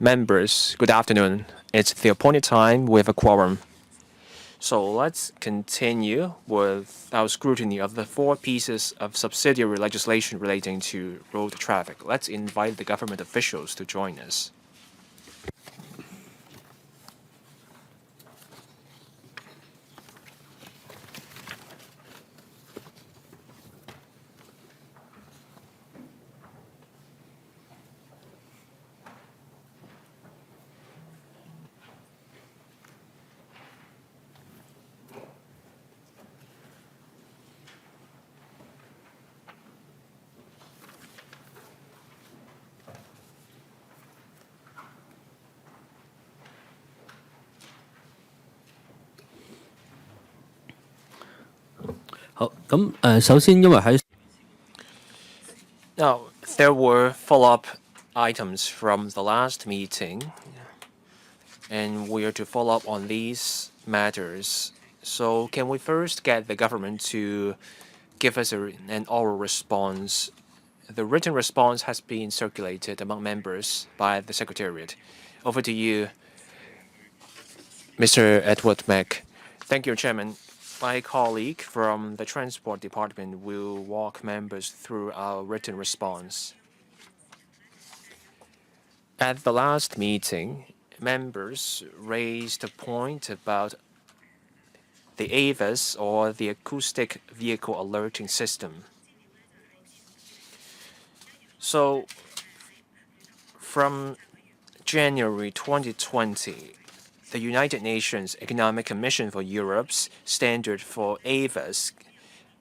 Members, good afternoon. It's the appointed time with a quorum. So let's continue with our scrutiny of the 4 pieces of subsidiary legislation relating to road traffic. Let's invite the government officials to join us. Now, there were follow-up items from the last meeting, and we are to follow up on these matters. So can we first get the government to give us an oral response? The written response has been circulated among members by the Secretariat. Over to you, Mr. Edward Mack. Thank you, Chairman. My colleague from the Transport Department will walk members through our written response. At the last meeting, members raised a point about the AVAS, or the Acoustic Vehicle Alerting System. So, from January 2020, the United Nations Economic Commission for Europe's standard for AVAS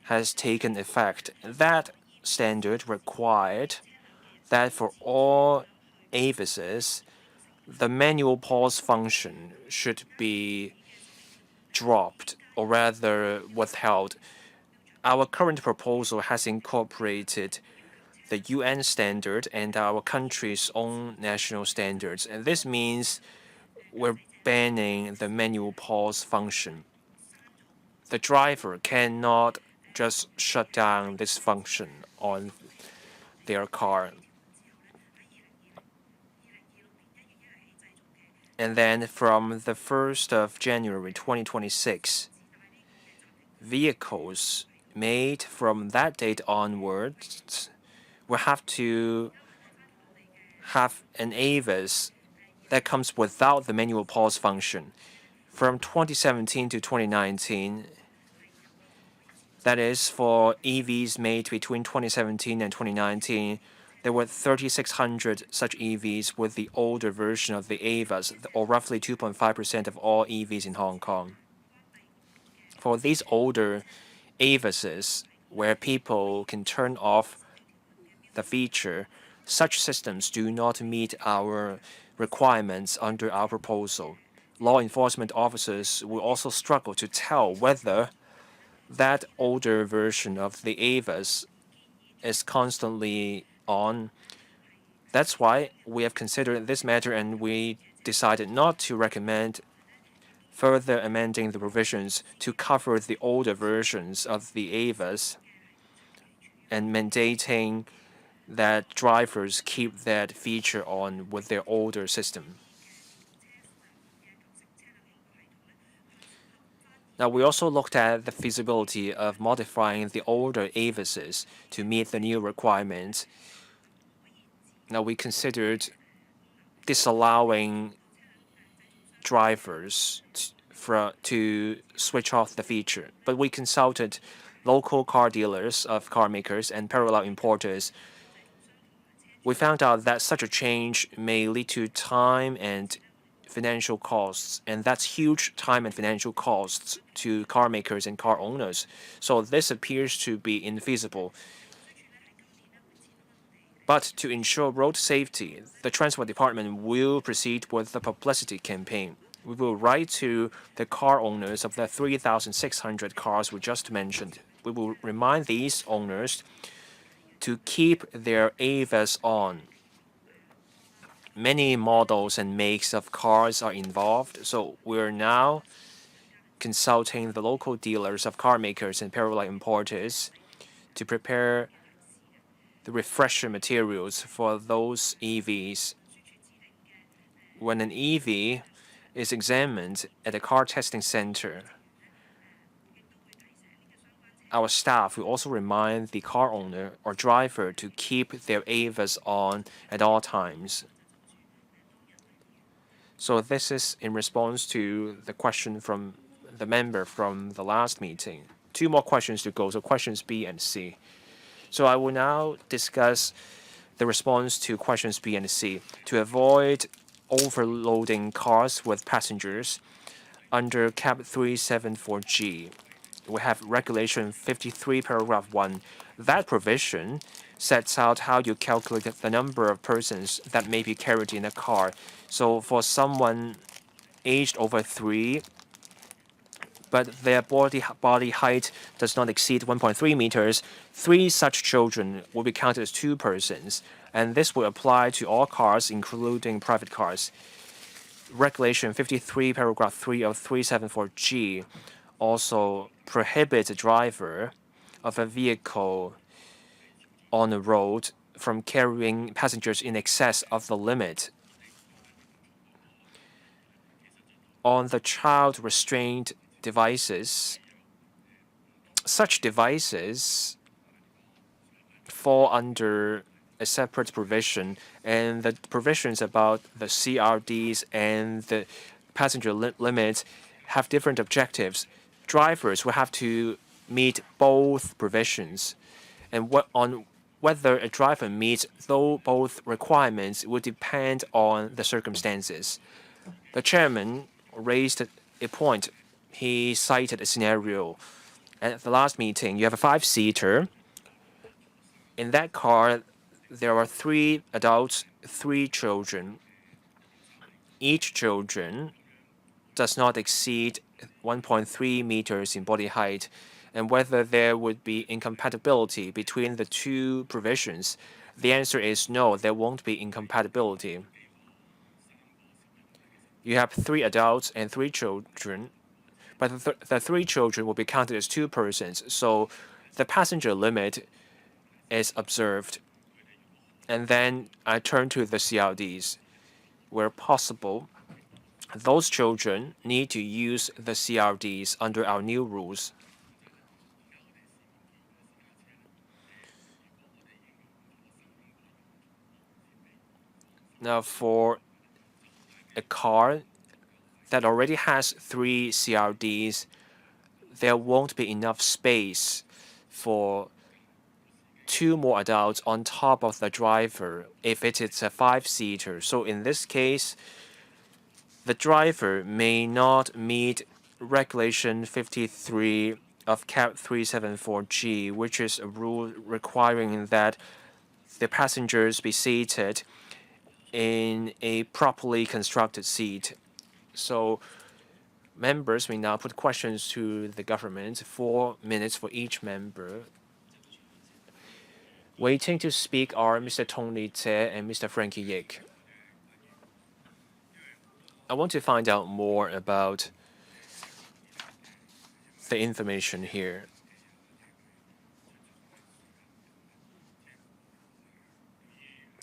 has taken effect. That standard required that for all AVASes, the manual pause function should be dropped, or rather withheld. Our current proposal has incorporated the UN standard and our country's own national standards, and this means we're banning the manual pause function. The driver cannot just shut down this function on their car. And then from the 1st of January 2026, vehicles made from that date onwards will have to have an AVAS that comes without the manual pause function. From 2017 to 2019, that is, for EVs made between 2017 and 2019, there were 3,600 such EVs with the older version of the AVAS, or roughly 2.5% of all EVs in Hong Kong. For these older AVASes, where people can turn off the feature, such systems do not meet our requirements under our proposal. Law enforcement officers will also struggle to tell whether that older version of the AVAS is constantly on. That's why we have considered this matter, and we decided not to recommend further amending the provisions to cover the older versions of the AVAS and mandating that drivers keep that feature on with their older system. Now, we also looked at the feasibility of modifying the older AVASes to meet the new requirements. Now, we considered disallowing drivers to switch off the feature, but we consulted local car dealers of car makers and parallel importers. We found out that such a change may lead to time and financial costs, and that's huge time and financial costs to car makers and car owners. So this appears to be infeasible. But to ensure road safety, the Transport Department will proceed with the publicity campaign. We will write to the car owners of the 3,600 cars we just mentioned. We will remind these owners to keep their AVAS on. Many models and makes of cars are involved, so we're now consulting the local dealers of car makers and parallel importers to prepare the refresher materials for those EVs. when an EV is examined at a car testing center, our staff will also remind the car owner or driver to keep their AVAs on at all times. So this is in response to the question from the member from the last meeting. 2 more questions to go, so questions B and C. So I will now discuss the response to questions B and C. To avoid overloading cars with passengers, under Cap 374G, we have Regulation 53, Paragraph 1. That provision sets out how you calculate the number of persons that may be carried in a car. So for someone aged over 3, but their body height does not exceed 1.3 meters, 3 such children will be counted as 2 persons, and this will apply to all cars, including private cars. Regulation 53, Paragraph 3 of 374G also prohibits a driver of a vehicle on the road from carrying passengers in excess of the limit. On the child restraint devices, such devices fall under a separate provision, and the provisions about the CRDs and the passenger limit have different objectives. Drivers will have to meet both provisions, and on whether a driver meets both requirements will depend on the circumstances. The chairman raised a point. He cited a scenario. At the last meeting, you have a 5-seater. In that car, there are 3 adults, 3 children. Each children does not exceed 1.3 meters in body height, and whether there would be incompatibility between the 2 provisions. The answer is no, there won't be incompatibility. You have 3 adults and 3 children, but the 3 children will be counted as 2 persons, so the passenger limit is observed. And then I turn to the CRDs. Where possible, those children need to use the CRDs under our new rules. Now, for a car that already has 3 CRDs, there won't be enough space for 2 more adults on top of the driver if it is a 5-seater. So in this case, the driver may not meet Regulation 53 of Cap 374G, which is a rule requiring that the passengers be seated in a properly constructed seat. So members may now put questions to the government. 4 minutes for each member. Waiting to speak are Mr. Tony Tse and Mr. Frankie Yik. I want to find out more about the information here.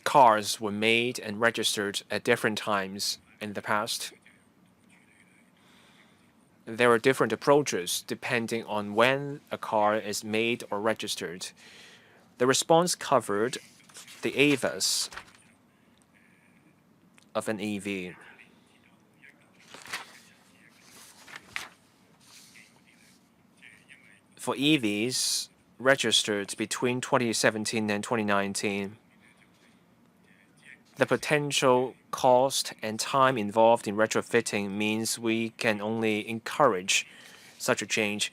Cars were made and registered at different times in the past. There are different approaches depending on when a car is made or registered. The response covered the AVAs of an EV. For EVs registered between 2017 and 2019, the potential cost and time involved in retrofitting means we can only encourage such a change.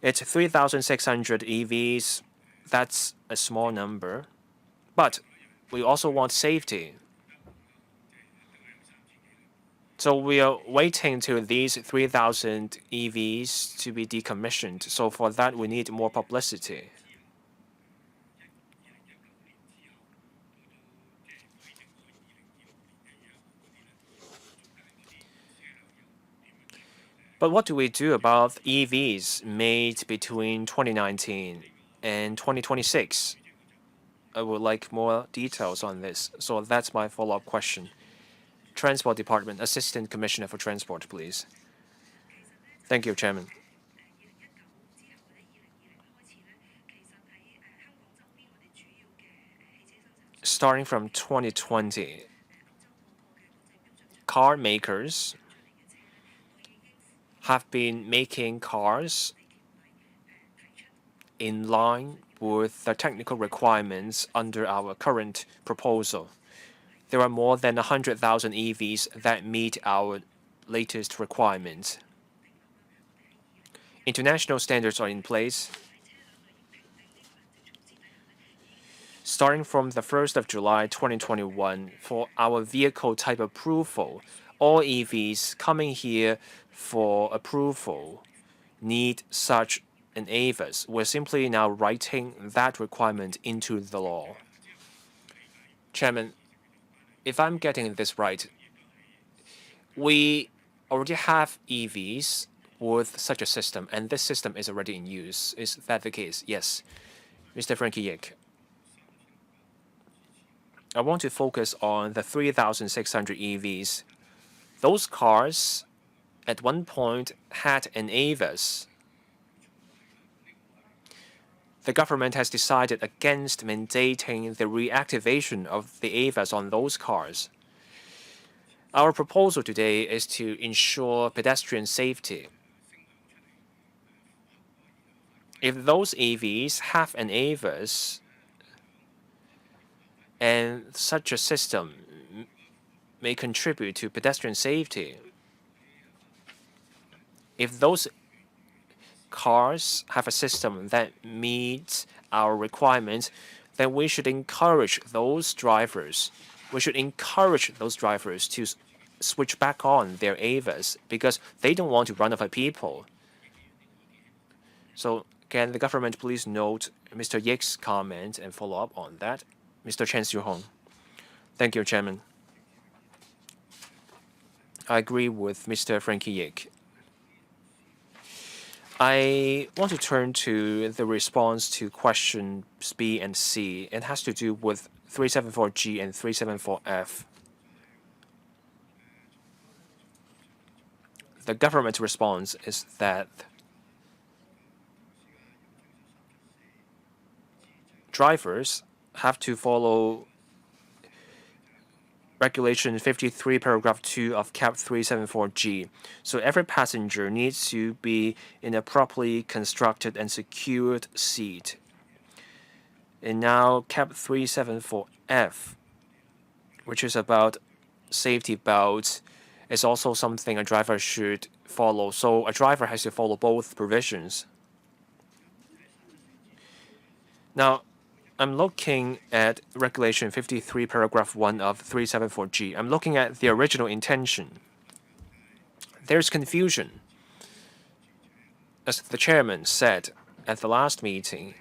It's 3,600 EVs. That's a small number. But we also want safety. So we are waiting till these 3,000 EVs to be decommissioned. So for that, we need more publicity. But what do we do about EVs made between 2019 and 2026? I would like more details on this. So that's my follow-up question. Transport Department, Assistant Commissioner for Transport, please. Thank you, Chairman. Starting from 2020, car makers have been making cars in line with the technical requirements under our current proposal. There are more than 100,000 EVs that meet our latest requirements. International standards are in place. Starting from the 1st of July 2021, for our vehicle type approval, all EVs coming here for approval need such an AVAS. We're simply now writing that requirement into the law. Chairman, if I'm getting this right, we already have EVs with such a system, and this system is already in use. Is that the case? Yes. Mr. Frankie Yik. I want to focus on the 3,600 EVs. Those cars at one point had an AVAS. The government has decided against mandating the reactivation of the AVAS on those cars. Our proposal today is to ensure pedestrian safety. If those EVs have an AVAS, and such a system may contribute to pedestrian safety, if those cars have a system that meets our requirements, then we should encourage those drivers. We should encourage those drivers to switch back on their AVAS because they don't want to run over people. So can the government please note Mr. Yik's comment and follow up on that? Mr. Chen Xiuhong. Thank you, Chairman. I agree with Mr. Frankie Yik. I want to turn to the response to questions B and C. It has to do with 374G and 374F. The government's response is that drivers have to follow Regulation 53, Paragraph 2 of CAP 374G. So every passenger needs to be in a properly constructed and secured seat. And now CAP 374F, which is about safety belts, is also something a driver should follow. So a driver has to follow both provisions. Now, I'm looking at Regulation 53, Paragraph 1 of 374G. I'm looking at the original intention. There's confusion. As the chairman said at the last meeting,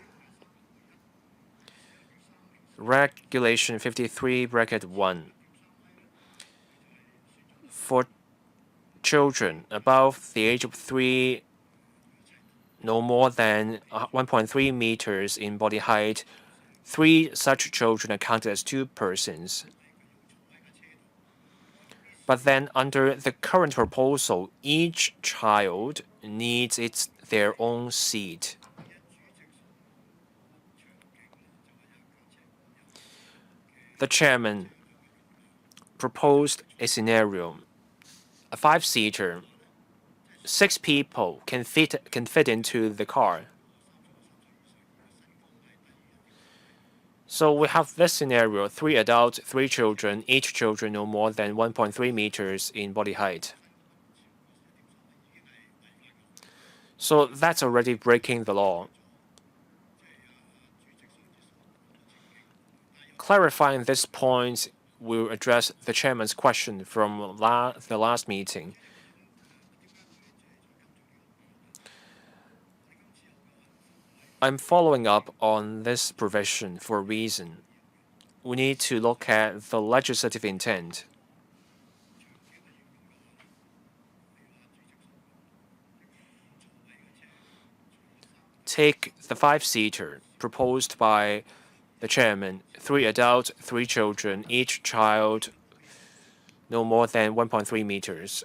Regulation 53, Bracket 1, for children above the age of 3, no more than 1.3 meters in body height, 3 such children are counted as 2 persons. But then under the current proposal, each child needs their own seat. The chairman proposed a scenario. A 5-seater, 6 people can fit into the car. So we have this scenario, 3 adults, 3 children, each children no more than 1.3 meters in body height. So that's already breaking the law. Clarifying this point will address the chairman's question from the last meeting. I'm following up on this provision for a reason. We need to look at the legislative intent. Take the 5-seater proposed by the chairman, 3 adults, 3 children, each child no more than 1.3 meters.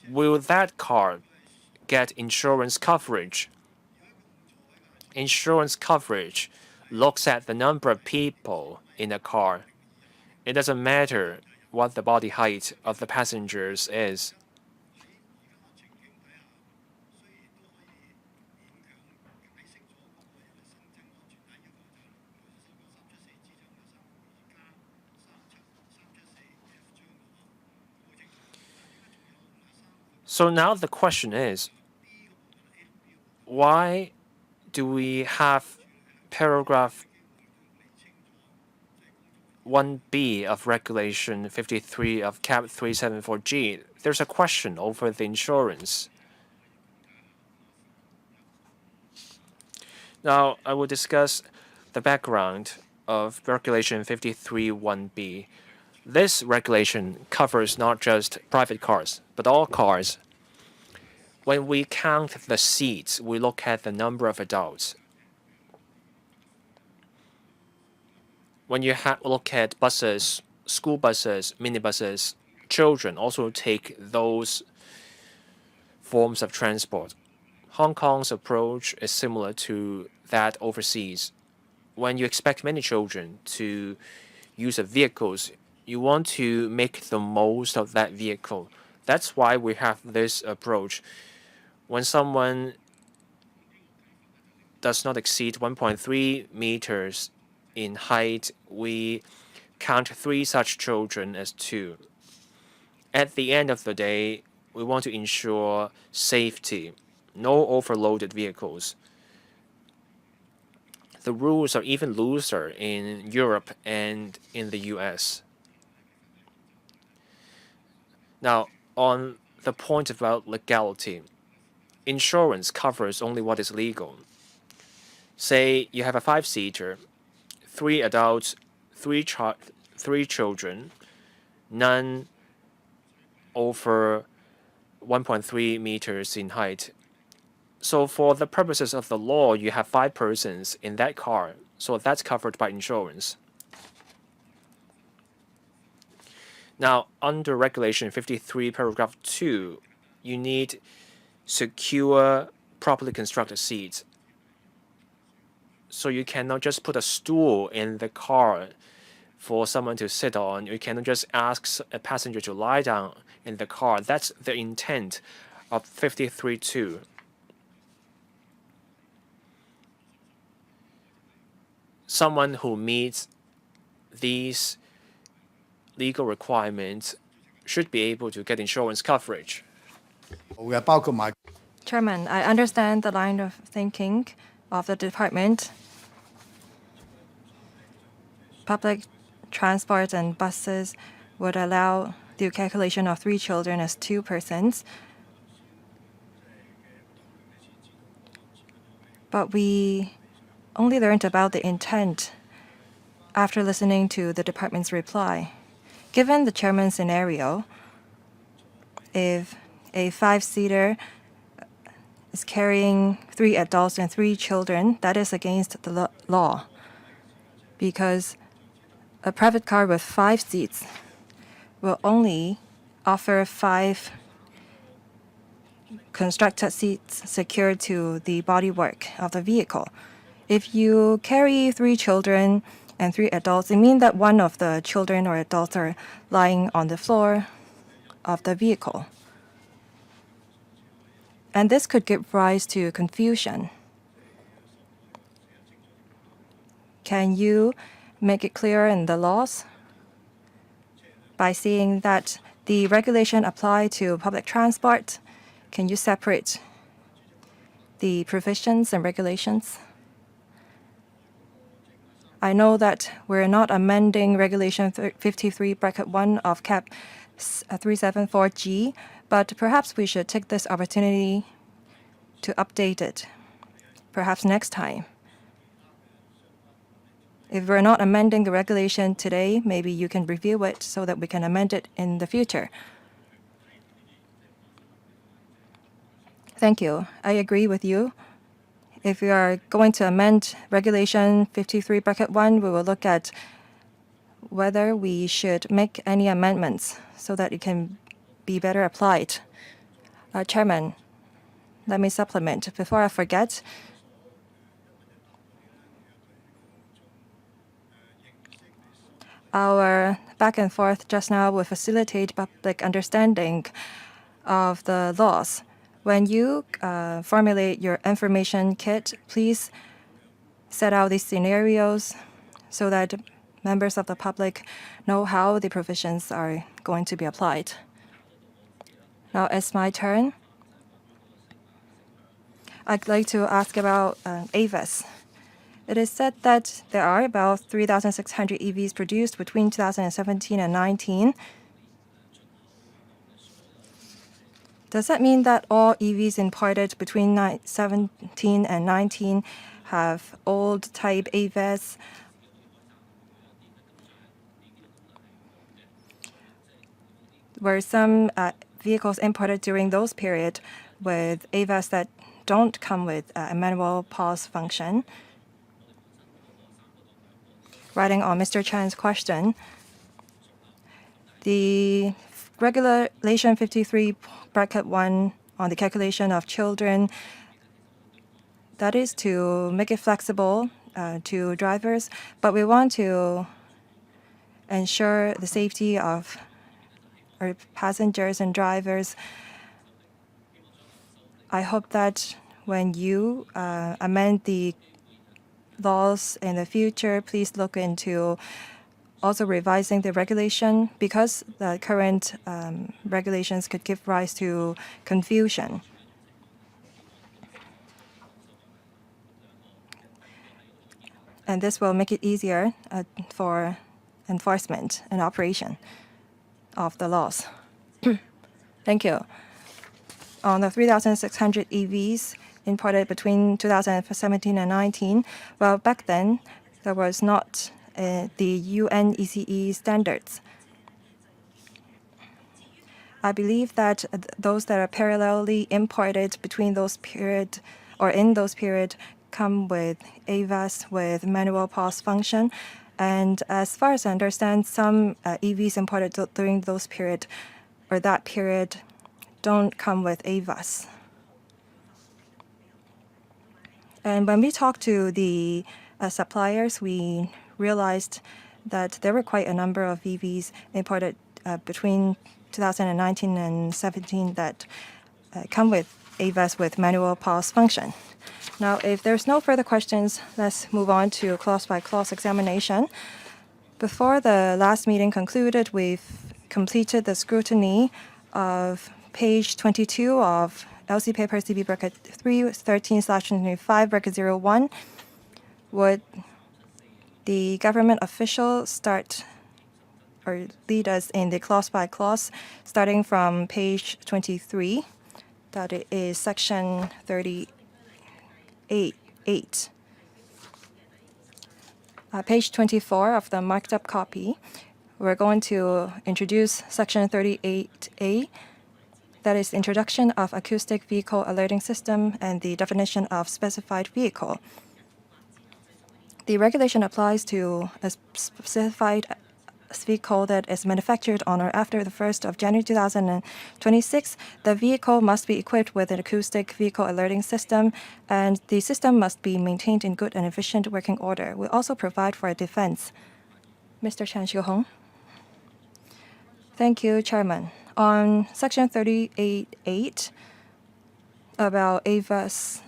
Will that car get insurance coverage? Insurance coverage looks at the number of people in a car. It doesn't matter what the body height of the passengers is. So now the question is, why do we have paragraph 1B of Regulation 53 of CAP 374G? There's a question over the insurance. Now, I will discuss the background of Regulation 53 1B. This regulation covers not just private cars, but all cars. When we count the seats, we look at the number of adults. When you look at buses, school buses, minibuses, children also take those forms of transport. Hong Kong's approach is similar to that overseas. When you expect many children to use of vehicles, you want to make the most of that vehicle. That's why we have this approach. When someone does not exceed 1.3 meters in height, we count 3 such children as 2. At the end of the day, we want to ensure safety, no overloaded vehicles. The rules are even looser in Europe and in the US. Now, on the point about legality, insurance covers only what is legal. Say you have a 5-seater, 3 adults, 3 children, none over 1.3 meters in height. So for the purposes of the law, you have 5 persons in that car, so that's covered by insurance. Now, under Regulation 53, paragraph 2, you need secure, properly constructed seats. So you cannot just put a stool in the car for someone to sit on. You cannot just ask a passenger to lie down in the car. That's the intent of 53.2. Someone who meets these legal requirements should be able to get insurance coverage. Chairman, I understand the line of thinking of the department. Public transport and buses would allow the calculation of 3 children as 2 persons. But we only learned about the intent after listening to the department's reply. Given the chairman's scenario, if a 5-seater is carrying 3 adults and 3 children, that is against the law, because a private car with 5 seats will only offer 5 constructed seats secured to the bodywork of the vehicle. If you carry 3 children and 3 adults, it means that one of the children or adults are lying on the floor of the vehicle. And this could give rise to confusion. Can you make it clear in the laws by saying that the regulation apply to public transport? Can you separate the provisions and regulations? I know that we're not amending Regulation 53(1) of CAP 374G, but perhaps we should take this opportunity to update it, perhaps next time. If we're not amending the regulation today, maybe you can review it so that we can amend it in the future. Thank you. I agree with you. If we are going to amend Regulation 53(1), we will look at whether we should make any amendments so that it can be better applied. Chairman, let me supplement. Before I forget, our back and forth just now will facilitate public understanding of the laws. When you formulate your information kit, please set out these scenarios so that members of the public know how the provisions are going to be applied. Now it's my turn. I'd like to ask about AVAS. It is said that there are about 3,600 EVs produced between 2017 and 19. Does that mean that all EVs imported between 17 and 19 have old type AVAS? Were some vehicles imported during those periods with AVAS that don't come with a manual pause function? Writing on Mr. Chan's question, the Regulation 53(1) on the calculation of children, that is to make it flexible to drivers, but we want to ensure the safety of our passengers and drivers. I hope that when you amend the laws in the future, please look into also revising the regulation, because the current regulations could give rise to confusion. And this will make it easier for enforcement and operation of the laws. Thank you. On the 3,600 EVs imported between 2017 and 19, well, back then, there was not the UN ECE standards. I believe that those that are parallelly imported between those period or in those period come with AVAS with manual pause function. And as far as I understand, some EVs imported during those period or that period don't come with AVAS. And when we talked to the suppliers, we realized that there were quite a number of EVs imported between 2019 and 17 that come with AVAS with manual pause function. Now, if there's no further questions, let's move on to clause-by-clause examination. Before the last meeting concluded, we've completed the scrutiny of page 22 of LC paper CB bracket 313/25 bracket 01. Would the government official start or lead us in the clause by clause, starting from page 23, that it is section 38.8. Page 24 of the marked up copy, we're going to introduce section 38A, that is introduction of acoustic vehicle alerting system and the definition of specified vehicle. The regulation applies to a specified vehicle that is manufactured on or after the 1st of January 2026. The vehicle must be equipped with an acoustic vehicle alerting system, and the system must be maintained in good and efficient working order. We also provide for a defense. Mr. Chan Xiu-hong. Thank you, Chairman. On section 38.8 about AVAS,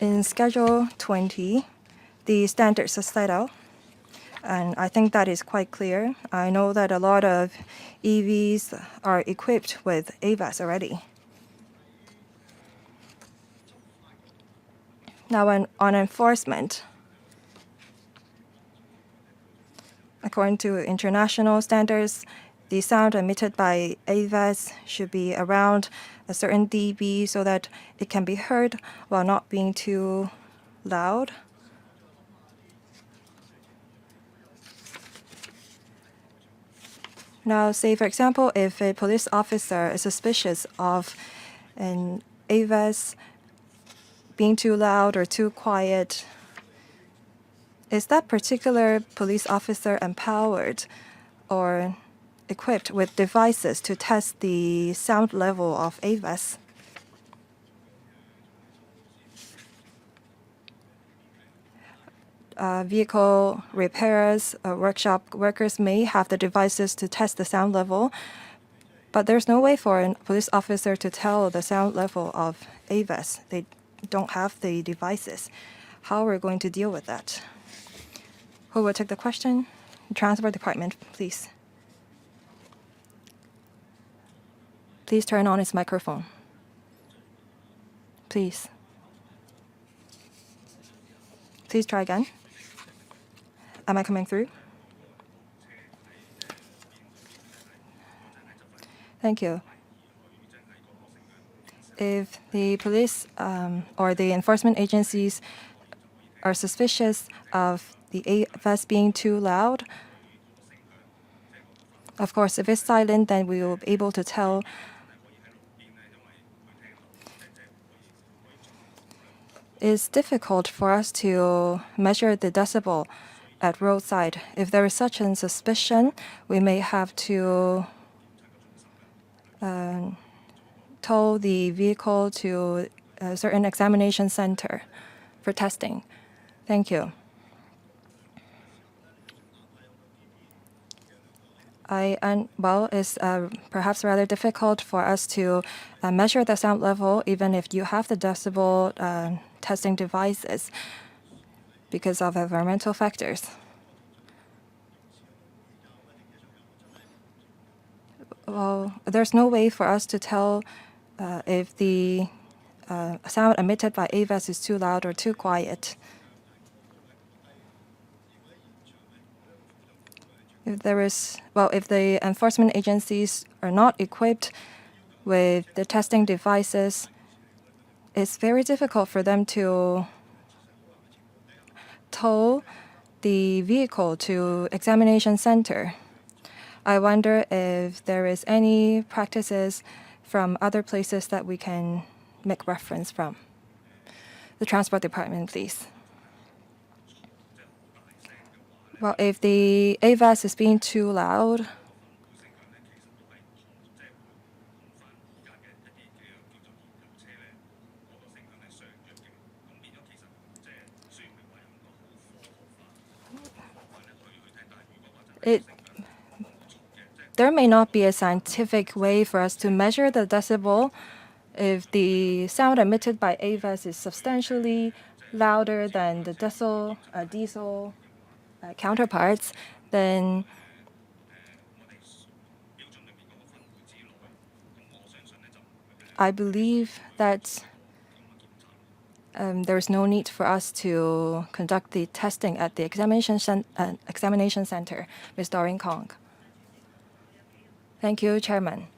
in Schedule 20, the standards are set out, and I think that is quite clear. I know that a lot of EVs are equipped with AVAS already. Now, on enforcement, according to international standards, the sound emitted by AVAS should be around a certain dB so that it can be heard while not being too loud. Now, say, for example, if a police officer is suspicious of an AVAS being too loud or too quiet, is that particular police officer empowered or equipped with devices to test the sound level of AVAS? Vehicle repairers, workshop workers may have the devices to test the sound level, but there's no way for a police officer to tell the sound level of AVAS. They don't have the devices. How are we going to deal with that? Who will take the question? Transport Department, please. Please turn on his microphone. Please. Please try again. Am I coming through? Thank you. If the police or the enforcement agencies are suspicious of the AVAS being too loud, of course, if it's silent, then we will be able to tell. It's difficult for us to measure the decibel at roadside. If there is such a suspicion, we may have to tow the vehicle to a certain examination center for testing. Thank you. Well, it's perhaps rather difficult for us to measure the sound level even if you have the decibel testing devices because of environmental factors. Well, there's no way for us to tell if the sound emitted by AVAS is too loud or too quiet. If the enforcement agencies are not equipped with the testing devices, it's very difficult for them to tow the vehicle to examination center. I wonder if there is any practices from other places that we can make reference from. The Transport Department, please. Well, if the AVAS is being too loud, there may not be a scientific way for us to measure the decibel. If the sound emitted by AVAS is substantially louder than the diesel counterparts, then I believe that there is no need for us to conduct the testing at the examination center. Ms. Doreen Kong. Thank you, Chairman.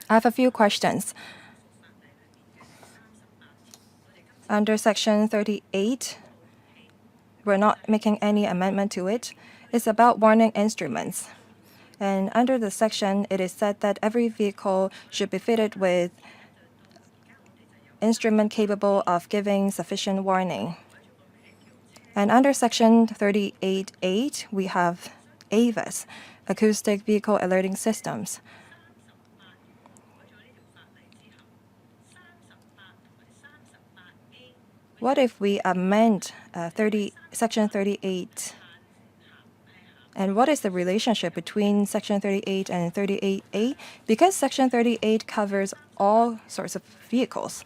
I have a few questions. Under Section 38, we're not making any amendment to it. It's about warning instruments. And under the section, it is said that every vehicle should be fitted with instrument capable of giving sufficient warning. And under Section 38.8, we have AVAS, Acoustic Vehicle Alerting Systems. What if we amend Section 38? And what is the relationship between Section 38 and 38A? Because Section 38 covers all sorts of vehicles.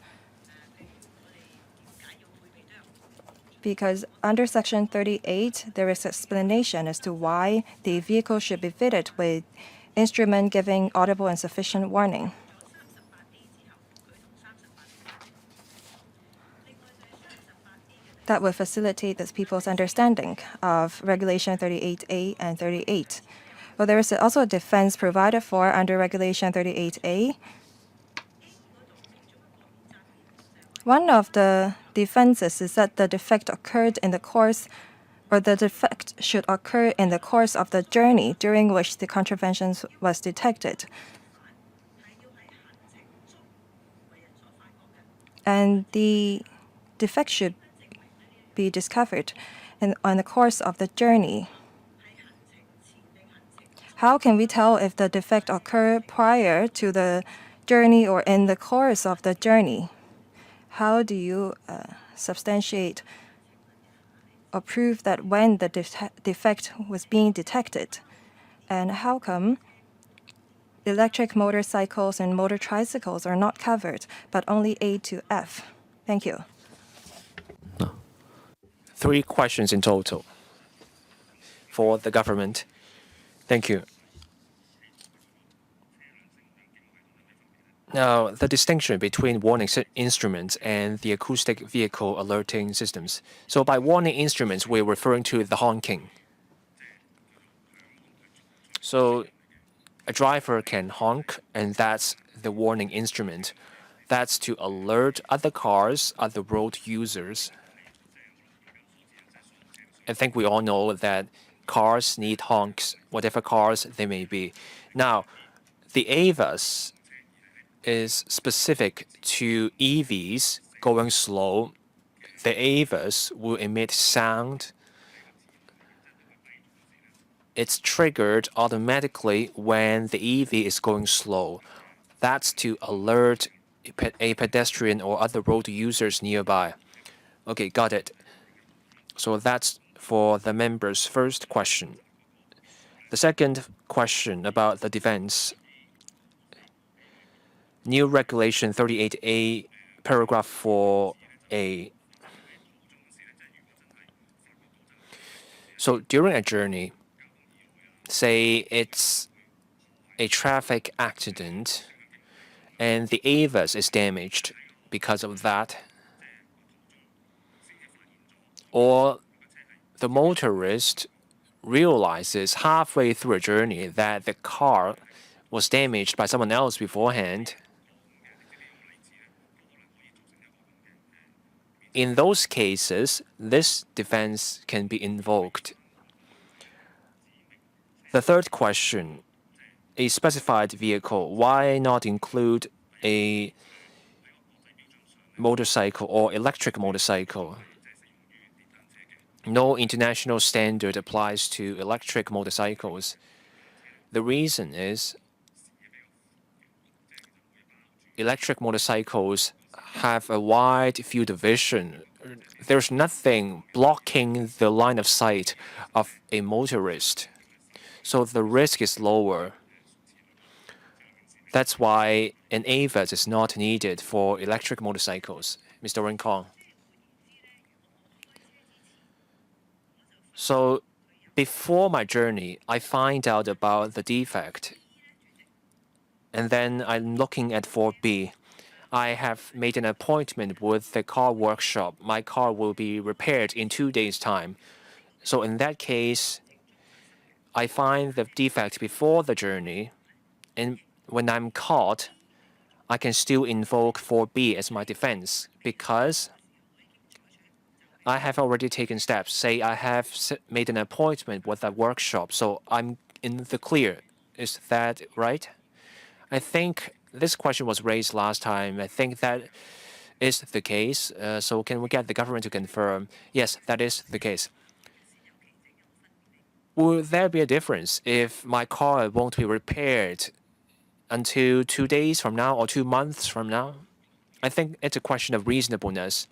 Because under Section 38, there is explanation as to why the vehicle should be fitted with instrument giving audible and sufficient warning. That would facilitate the people's understanding of Regulation 38A and 38. Well, there is also a defense provided for under Regulation 38A. One of the defenses is that the defect occurred in the course, or the defect should occur in the course of the journey during which the contravention was detected. And the defect should be discovered on the course of the journey. How can we tell if the defect occurred prior to the journey or in the course of the journey? How do you substantiate or prove that when the defect was being detected? And how come electric motorcycles and motor tricycles are not covered, but only A to F? Thank you. 3 questions in total for the government. Thank you. Now, the distinction between warning instruments and the acoustic vehicle alerting systems. So by warning instruments, we're referring to the honking. So a driver can honk, and that's the warning instrument. That's to alert other cars, other road users. I think we all know that cars need honks, whatever cars they may be. Now, the AVAS is specific to EVs going slow. The AVAS will emit sound. It's triggered automatically when the EV is going slow. That's to alert a pedestrian or other road users nearby. Okay, got it. So that's for the member's first question. The second question about the defense. New Regulation 38A, paragraph 4A. So during a journey, say it's a traffic accident and the AVAS is damaged because of that, or the motorist realizes halfway through a journey that the car was damaged by someone else beforehand. In those cases, this defense can be invoked. The third question, a specified vehicle. Why not include a motorcycle or electric motorcycle? No international standard applies to electric motorcycles. The reason is electric motorcycles have a wide field of vision. There's nothing blocking the line of sight of a motorist, so the risk is lower. That's why an AVAS is not needed for electric motorcycles. Mr. Rincon. So before my journey, I find out about the defect, and then I'm looking at 4B. I have made an appointment with the car workshop. My car will be repaired in 2 days' time. So in that case, I find the defect before the journey, and when I'm caught, I can still invoke 4B as my defense because I have already taken steps. Say I have made an appointment with a workshop, so I'm in the clear. Is that right? I think this question was raised last time. I think that is the case. So can we get the government to confirm? Yes, that is the case. Will there be a difference if my car won't be repaired until 2 days from now or 2 months from now? I think it's a question of reasonableness.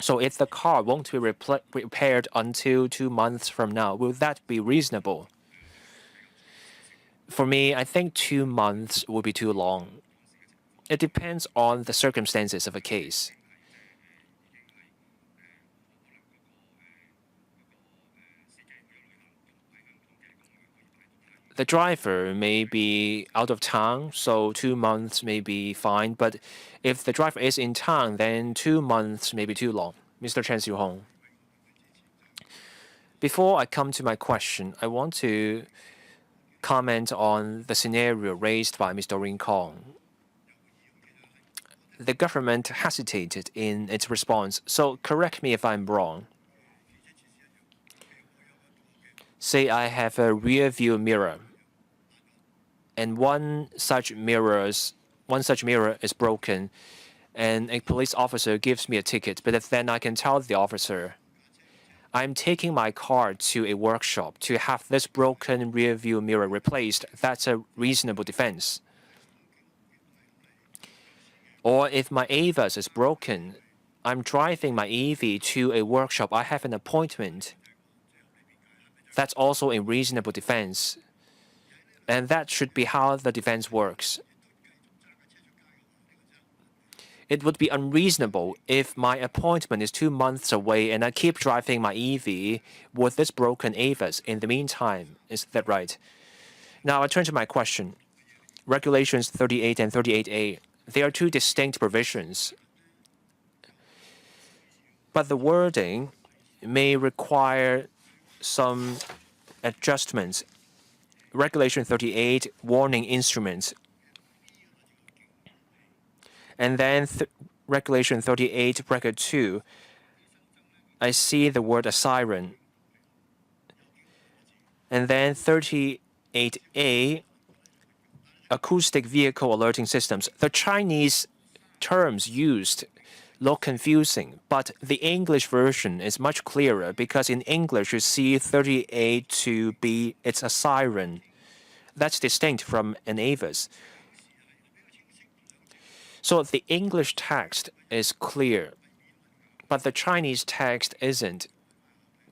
So if the car won't be repaired until 2 months from now, will that be reasonable? For me, I think 2 months would be too long. It depends on the circumstances of a case. The driver may be out of town, so 2 months may be fine. But if the driver is in town, then 2 months may be too long. Mr. Chen Xiuhong. Before I come to my question, I want to comment on the scenario raised by Mr. Rincon. The government hesitated in its response, so correct me if I'm wrong. Say I have a rear view mirror, and one such mirror is broken, and a police officer gives me a ticket, but then I can tell the officer, I'm taking my car to a workshop to have this broken rear view mirror replaced. That's a reasonable defense. Or if my AVAS is broken, I'm driving my EV to a workshop. I have an appointment. That's also a reasonable defense. And that should be how the defense works. It would be unreasonable if my appointment is 2 months away and I keep driving my EV with this broken AVAS in the meantime. Is that right? Now I turn to my question. Regulations 38 and 38A, they are two distinct provisions. But the wording may require some adjustments. Regulation 38, warning instruments. And then Regulation 38, Bracket 2, I see the word a siren. And then 38A, acoustic vehicle alerting systems. The Chinese terms used look confusing, but the English version is much clearer because in English you see 38 to be it's a siren. That's distinct from an AVAS. So the English text is clear, but the Chinese text isn't.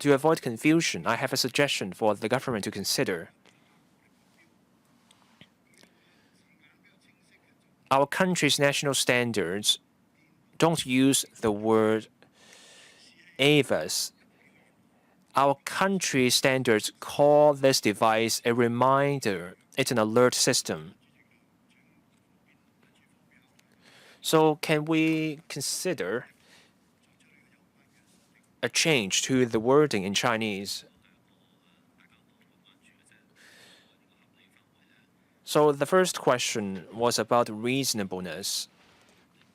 To avoid confusion, I have a suggestion for the government to consider. Our country's national standards don't use the word AVAS. Our country standards call this device a reminder. It's an alert system. So can we consider a change to the wording in Chinese? So the first question was about reasonableness.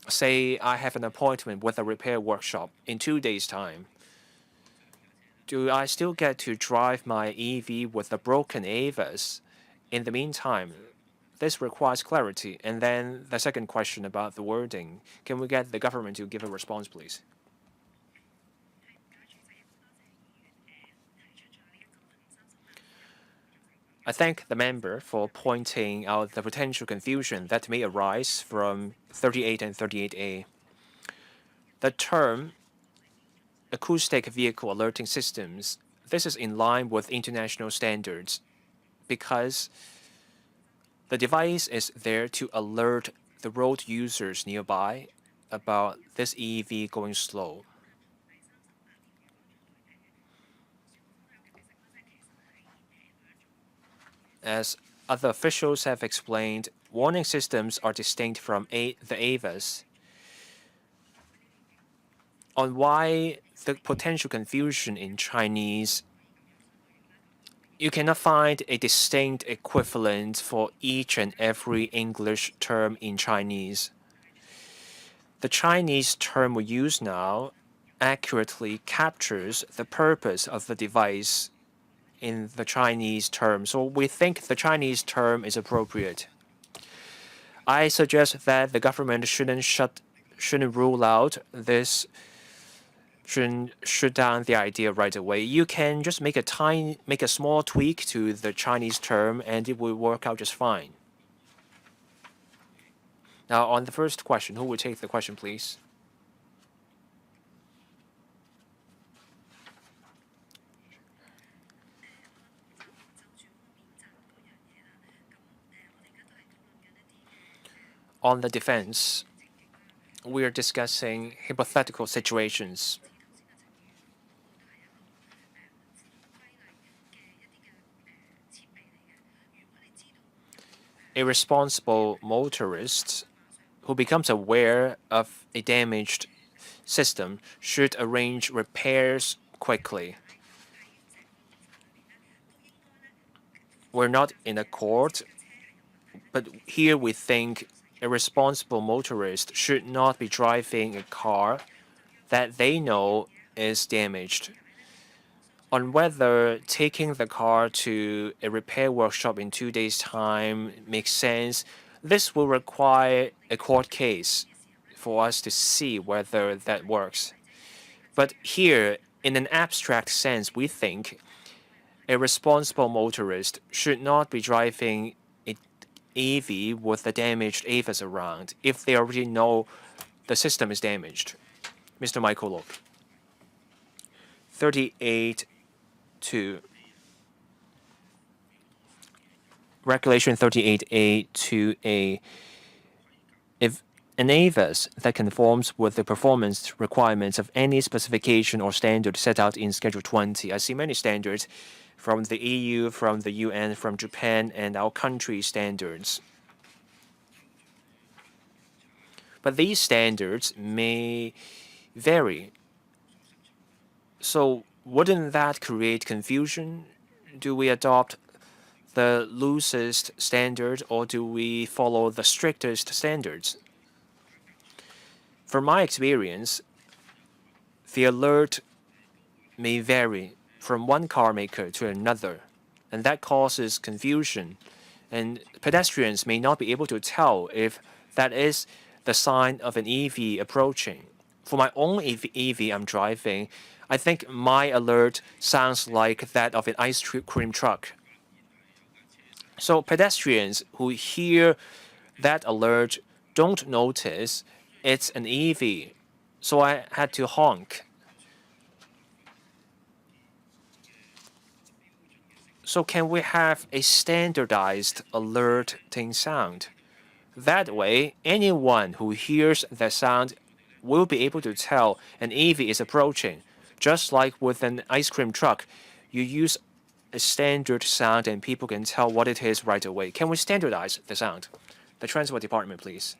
Say I have an appointment with a repair workshop in 2 days' time. Do I still get to drive my EV with a broken AVAS? In the meantime, this requires clarity. And then the second question about the wording. Can we get the government to give a response, please? I thank the member for pointing out the potential confusion that may arise from 38 and 38A. The term acoustic vehicle alerting systems, this is in line with international standards because the device is there to alert the road users nearby about this EV going slow. As other officials have explained, warning systems are distinct from the AVAS. On why the potential confusion in Chinese, you cannot find a distinct equivalent for each and every English term in Chinese. The Chinese term we use now accurately captures the purpose of the device in the Chinese term, so we think the Chinese term is appropriate. I suggest that the government shouldn't rule out this, shouldn't shut down the idea right away. You can just make a small tweak to the Chinese term, and it will work out just fine. Now, on the first question, who will take the question, please? On the defense, we are discussing hypothetical situations. A responsible motorist who becomes aware of a damaged system should arrange repairs quickly. We're not in a court, but here we think a responsible motorist should not be driving a car that they know is damaged. On whether taking the car to a repair workshop in 2 days' time makes sense, this will require a court case for us to see whether that works. But here, In an abstract sense, we think a responsible motorist should not be driving an EV with the damaged AVAs around if they already know the system is damaged. Mr. Michael Lok. 38.2. Regulation 38A2A. If an AVAS that conforms with the performance requirements of any specification or standard set out in Schedule 20. I see many standards from the EU, from the UN, from Japan, and our country standards. But these standards may vary. So wouldn't that create confusion? Do we adopt the loosest standard or do we follow the strictest standards? From my experience, the alert may vary from one car maker to another, and that causes confusion, and pedestrians may not be able to tell if that is the sign of an EV approaching. For my own EV I'm driving, I think my alert sounds like that of an ice cream truck. So pedestrians who hear that alert don't notice it's an EV, so I had to honk. So can we have a standardized alerting sound? That way, anyone who hears that sound will be able to tell an EV is approaching. Just like with an ice cream truck, you use a standard sound and people can tell what it is right away. Can we standardize the sound? The Transport Department, please.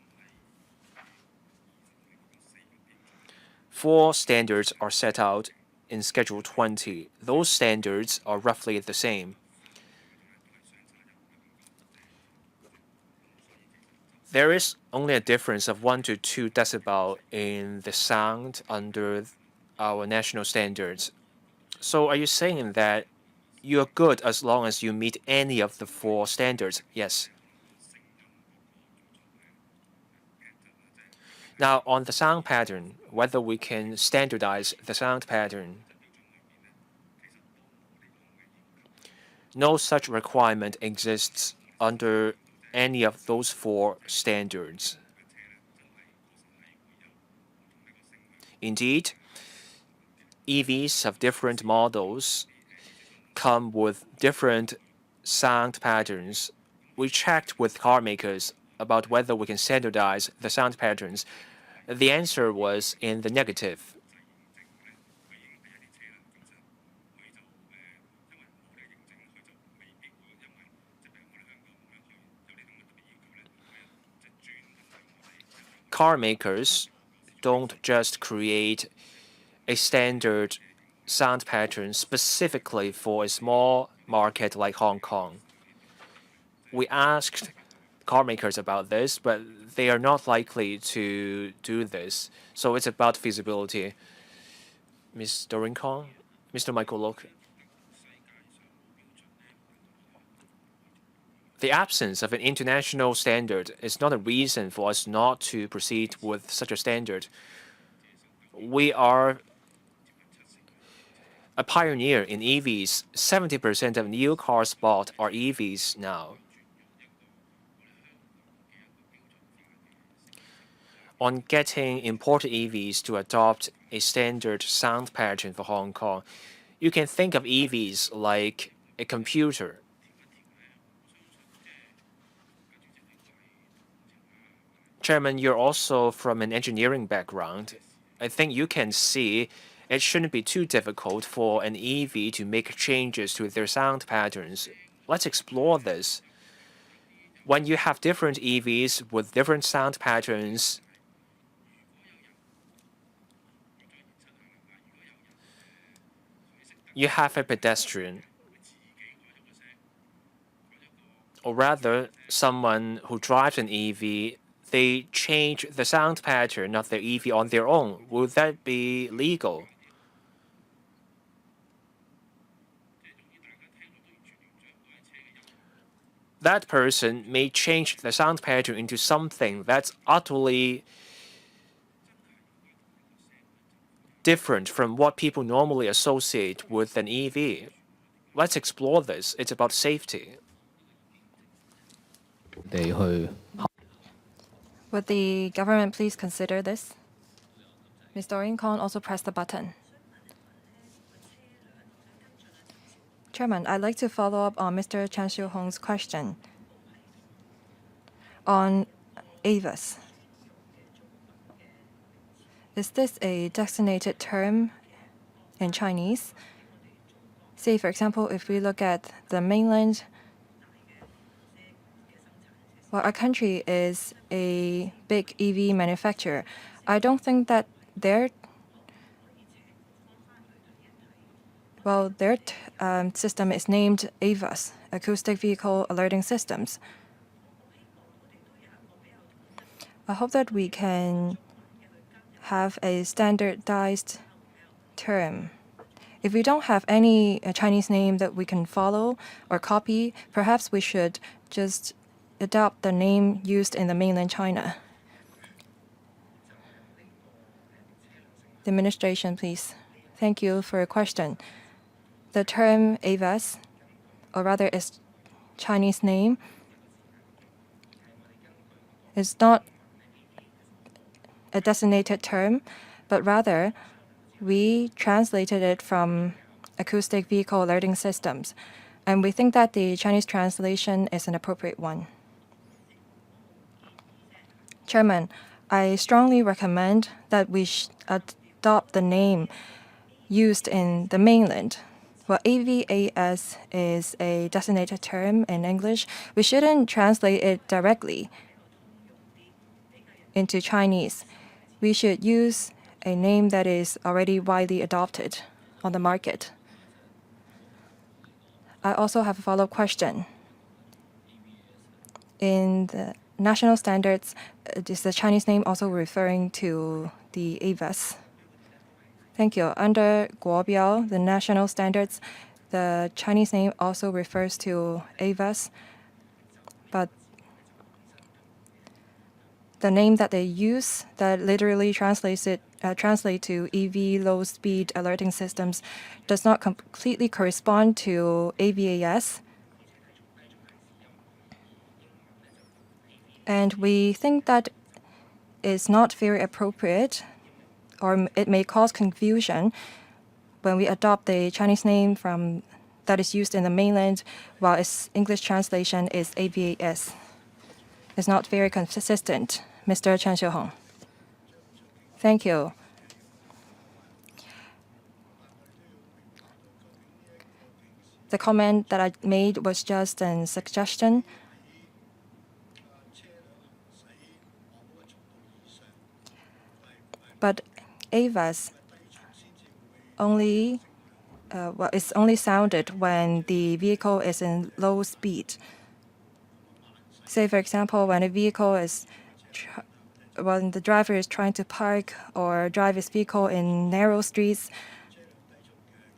4 standards are set out in Schedule 20. Those standards are roughly the same. There is only a difference of 1 to 2 decibel in the sound under our national standards. So are you saying that you're good as long as you meet any of the 4 standards? Yes. Now, on the sound pattern, whether we can standardize the sound pattern. No such requirement exists under any of those 4 standards. Indeed, EVs of different models come with different sound patterns. We checked with car makers about whether we can standardize the sound patterns. The answer was in the negative. Car makers don't just create a standard sound pattern specifically for a small market like Hong Kong. We asked car makers about this, but they are not likely to do this. So it's about feasibility. Mr. Rincon, Mr. Michael Lok. The absence of an international standard is not a reason for us not to proceed with such a standard. We are a pioneer in EVs. 70% of new cars bought are EVs now. On getting imported EVs to adopt a standard sound pattern for Hong Kong, you can think of EVs like a computer. Chairman, you're also from an engineering background. I think you can see it shouldn't be too difficult for an EV to make changes to their sound patterns. Let's explore this. When you have different EVs with different sound patterns, you have a pedestrian, or rather, someone who drives an EV, they change the sound pattern of their EV on their own. Would that be legal? That person may change the sound pattern into something that's utterly different from what people normally associate with an EV. Let's explore this. It's about safety. Would the government please consider this? Ms. Doreen Kong also pressed the button. Chairman, I'd like to follow up on Mr. Chan Xiu-hong's question on AVAS. Is this a designated term in Chinese? Say, for example, if we look at the mainland, well, our country is a big EV manufacturer. I don't think that their system is named AVAS, Acoustic Vehicle Alerting Systems. I hope that we can have a standardized term. If we don't have any Chinese name that we can follow or copy, perhaps we should just adopt the name used in the mainland China. The administration, please. Thank you for your question. The term AVAS, or rather its Chinese name, is not a designated term, but rather we translated it from acoustic vehicle alerting systems, and we think that the Chinese translation is an appropriate one. Chairman, I strongly recommend that we adopt the name used in the mainland. Well, AVAS is a designated term in English. We shouldn't translate it directly into Chinese. We should use a name that is already widely adopted on the market. I also have a follow-up question. In the national standards, is the Chinese name also referring to the AVAS? Thank you. Under Guobiao, the national standards, the Chinese name also refers to AVAS, but the name that they use that literally translate to EV low-speed alerting systems does not completely correspond to AVAS. And we think that is not very appropriate, or it may cause confusion when we adopt the Chinese name that is used in the mainland, while its English translation is AVAS. It's not very consistent. Mr. Chan Xiu-hong. Thank you. The comment that I made was just a suggestion. But AVAS is only sounded when the vehicle is in low speed. Say, for example, when when the driver is trying to park or drive his vehicle in narrow streets,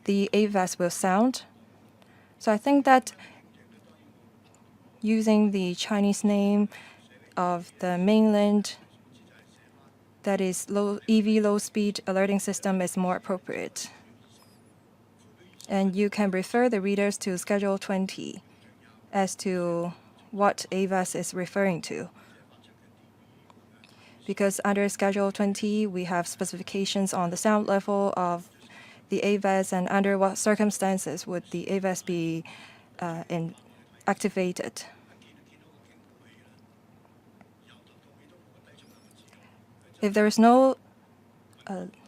the AVAS will sound. So I think that using the Chinese name of the mainland that is EV low-speed alerting system is more appropriate. And you can refer the readers to Schedule 20 as to what AVAS is referring to. Because under Schedule 20, we have specifications on the sound level of the AVAS and under what circumstances would the AVAS be activated. If there is no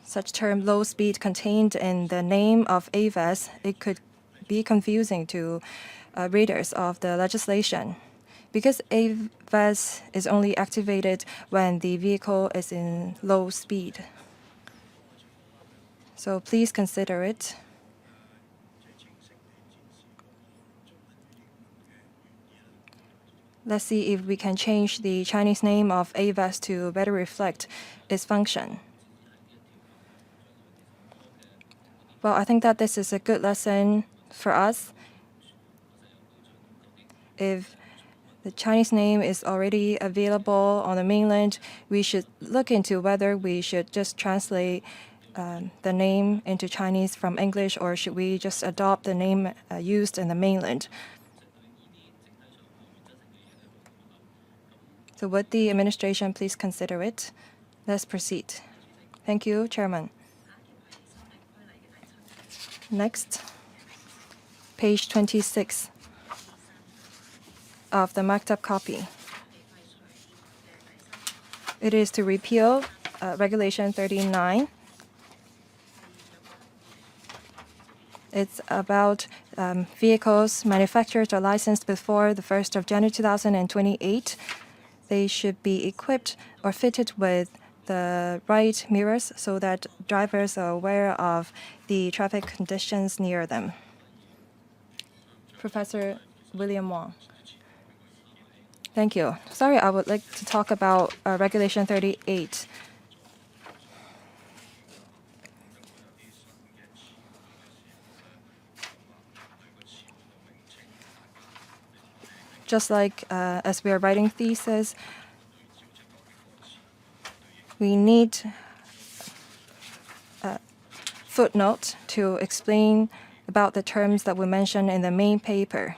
such term low speed contained in the name of AVAS, it could be confusing to readers of the legislation. Because AVAS is only activated when the vehicle is in low speed. So please consider it. Let's see if we can change the Chinese name of AVAS to better reflect its function. Well, I think that this is a good lesson for us. If the Chinese name is already available on the mainland, we should look into whether we should just translate the name into Chinese from English, or should we just adopt the name used in the mainland? So would the administration please consider it? Let's proceed. Thank you, Chairman. Next, page 26 of the marked up copy. It is to repeal Regulation 39. It's about vehicles manufactured or licensed before the 1st of January 2028. They should be equipped or fitted with the right mirrors so that drivers are aware of the traffic conditions near them. Professor William Wong. Thank you. Sorry, I would like to talk about Regulation 38. Just like as we are writing thesis, we need a footnote to explain about the terms that we mentioned in the main paper.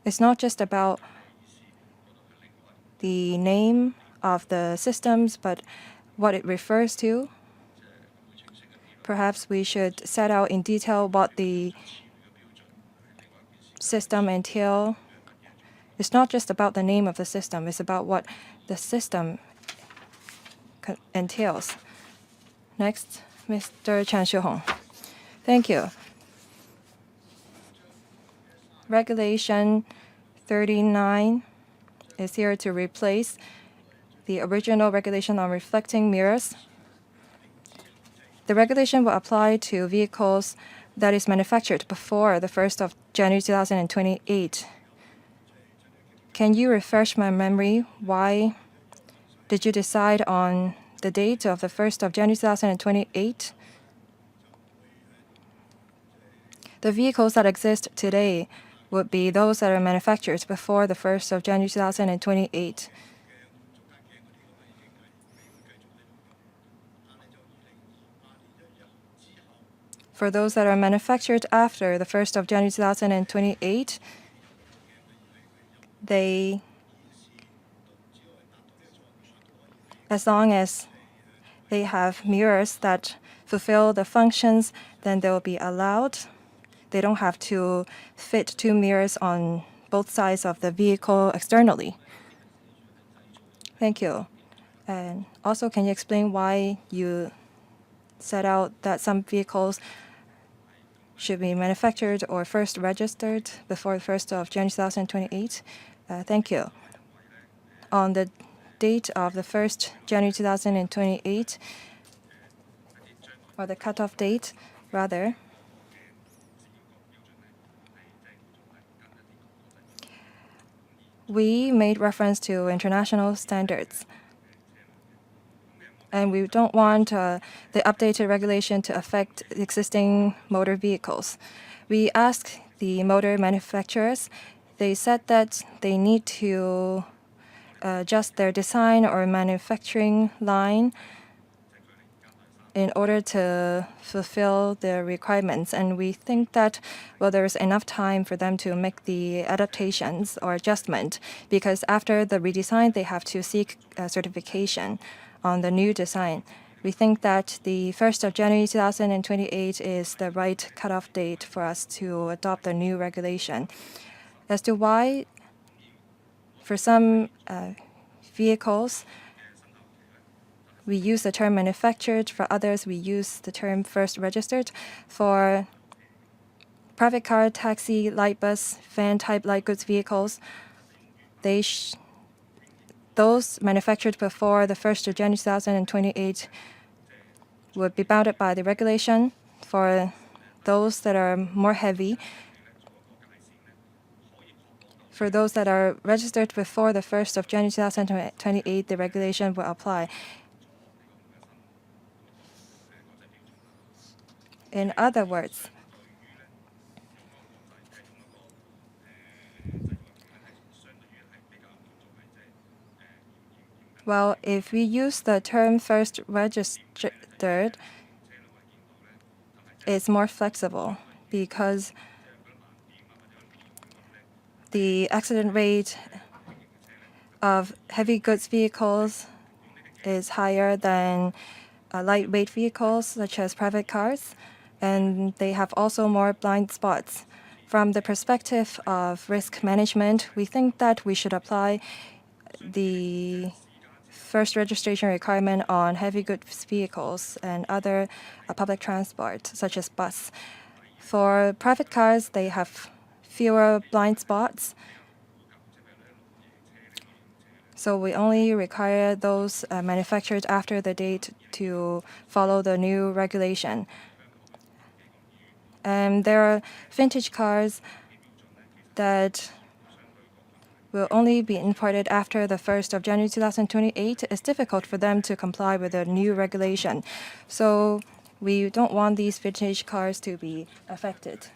It's not just about the name of the systems, but what it refers to. Perhaps we should set out in detail what the system entails. It's not just about the name of the system, it's about what the system entails. Next, Mr. Chan Xiuhong. Thank you. Regulation 39 is here to replace the original regulation on reflecting mirrors. The regulation will apply to vehicles that is manufactured before the 1st of January 2028. Can you refresh my memory? Why did you decide on the date of the 1st of January 2028? The vehicles that exist today would be those that are manufactured before the 1st of January 2028. For those that are manufactured after the 1st of January 2028, as long as they have mirrors that fulfill the functions, then they will be allowed. They don't have to fit two mirrors on both sides of the vehicle externally. Thank you. And also, can you explain why you set out that some vehicles should be manufactured or first registered before the 1st of January 2028? Thank you. On the date of the 1st January 2028, or the cutoff date, rather, we made reference to international standards. And we don't want the updated regulation to affect existing motor vehicles. We asked the motor manufacturers. They said that they need to adjust their design or manufacturing line in order to fulfill their requirements. And we think that, well, there's enough time for them to make the adaptations or adjustment, because after the redesign, they have to seek certification on the new design. We think that the 1st of January 2028 is the right cutoff date for us to adopt the new regulation. As to why, for some vehicles, we use the term manufactured. For others, we use the term first registered. For private car, taxi, light bus, van-type light goods vehicles, those manufactured before the 1st of January 2028 would be bounded by the regulation. For those that are more heavy, for those that are registered before the 1st of January 2028, the regulation will apply. In other words, Well, if we use the term first registered, it's more flexible because the accident rate of heavy goods vehicles is higher than lightweight vehicles such as private cars, and they have also more blind spots. From the perspective of risk management, we think that we should apply the first registration requirement on heavy goods vehicles and other public transport, such as bus. For private cars, they have fewer blind spots, so we only require those manufactured after the date to follow the new regulation. And there are vintage cars that will only be imported after the 1st of January 2028. It's difficult for them to comply with the new regulation. So we don't want these vintage cars to be affected.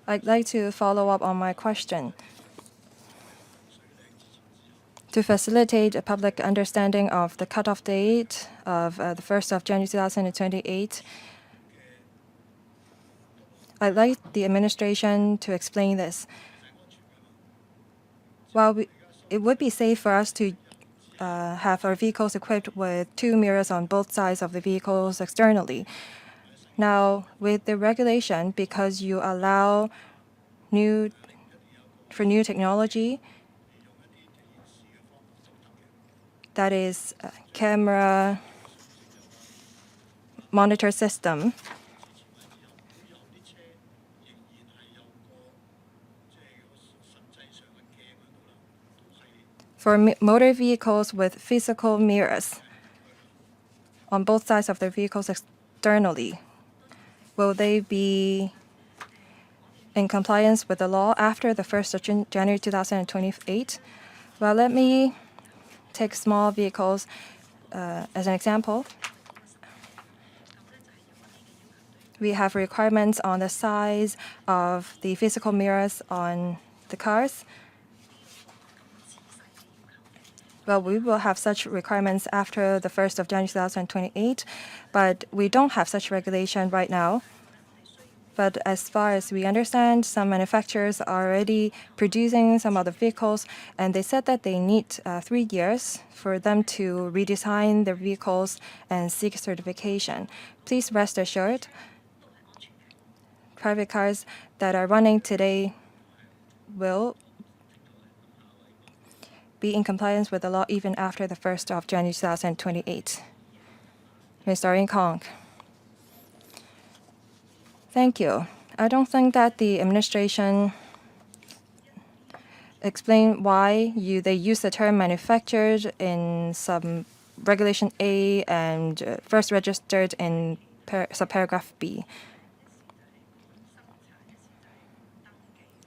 I'd like to follow up on my question. To facilitate a public understanding of the cutoff date of the 1st of January 2028, I'd like the administration to explain this. While it would be safe for us to have our vehicles equipped with 2 mirrors on both sides of the vehicles externally. Now, with the regulation, because you allow new technology, that is a camera monitor system, for motor vehicles with physical mirrors on both sides of their vehicles externally, will they be in compliance with the law after the 1st of January 2028? Well, let me take small vehicles as an example. We have requirements on the size of the physical mirrors on the cars. Well, we will have such requirements after the 1st of January 2028, but we don't have such regulation right now. But as far as we understand, some manufacturers are already producing some of the vehicles, and they said that they need 3 years for them to redesign their vehicles and seek certification. Please rest assured, private cars that are running today will be in compliance with the law even after the 1st of January 2028. Ms. Doreen Kong. Thank you. I don't think that the administration explained why they use the term manufactured in some Regulation A and first registered in subparagraph B.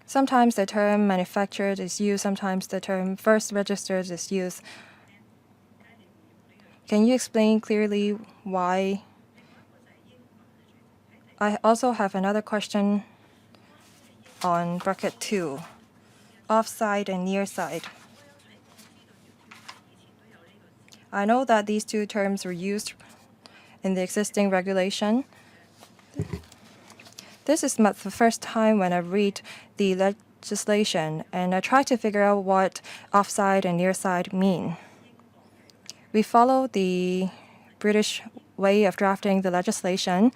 Sometimes the term manufactured is used, sometimes the term first registered is used. Can you explain clearly why? I also have another question on bracket 2, offside and near side. I know that these two terms were used in the existing regulation. This is the first time when I read the legislation, and I try to figure out what offside and near side mean. We follow the British way of drafting the legislation,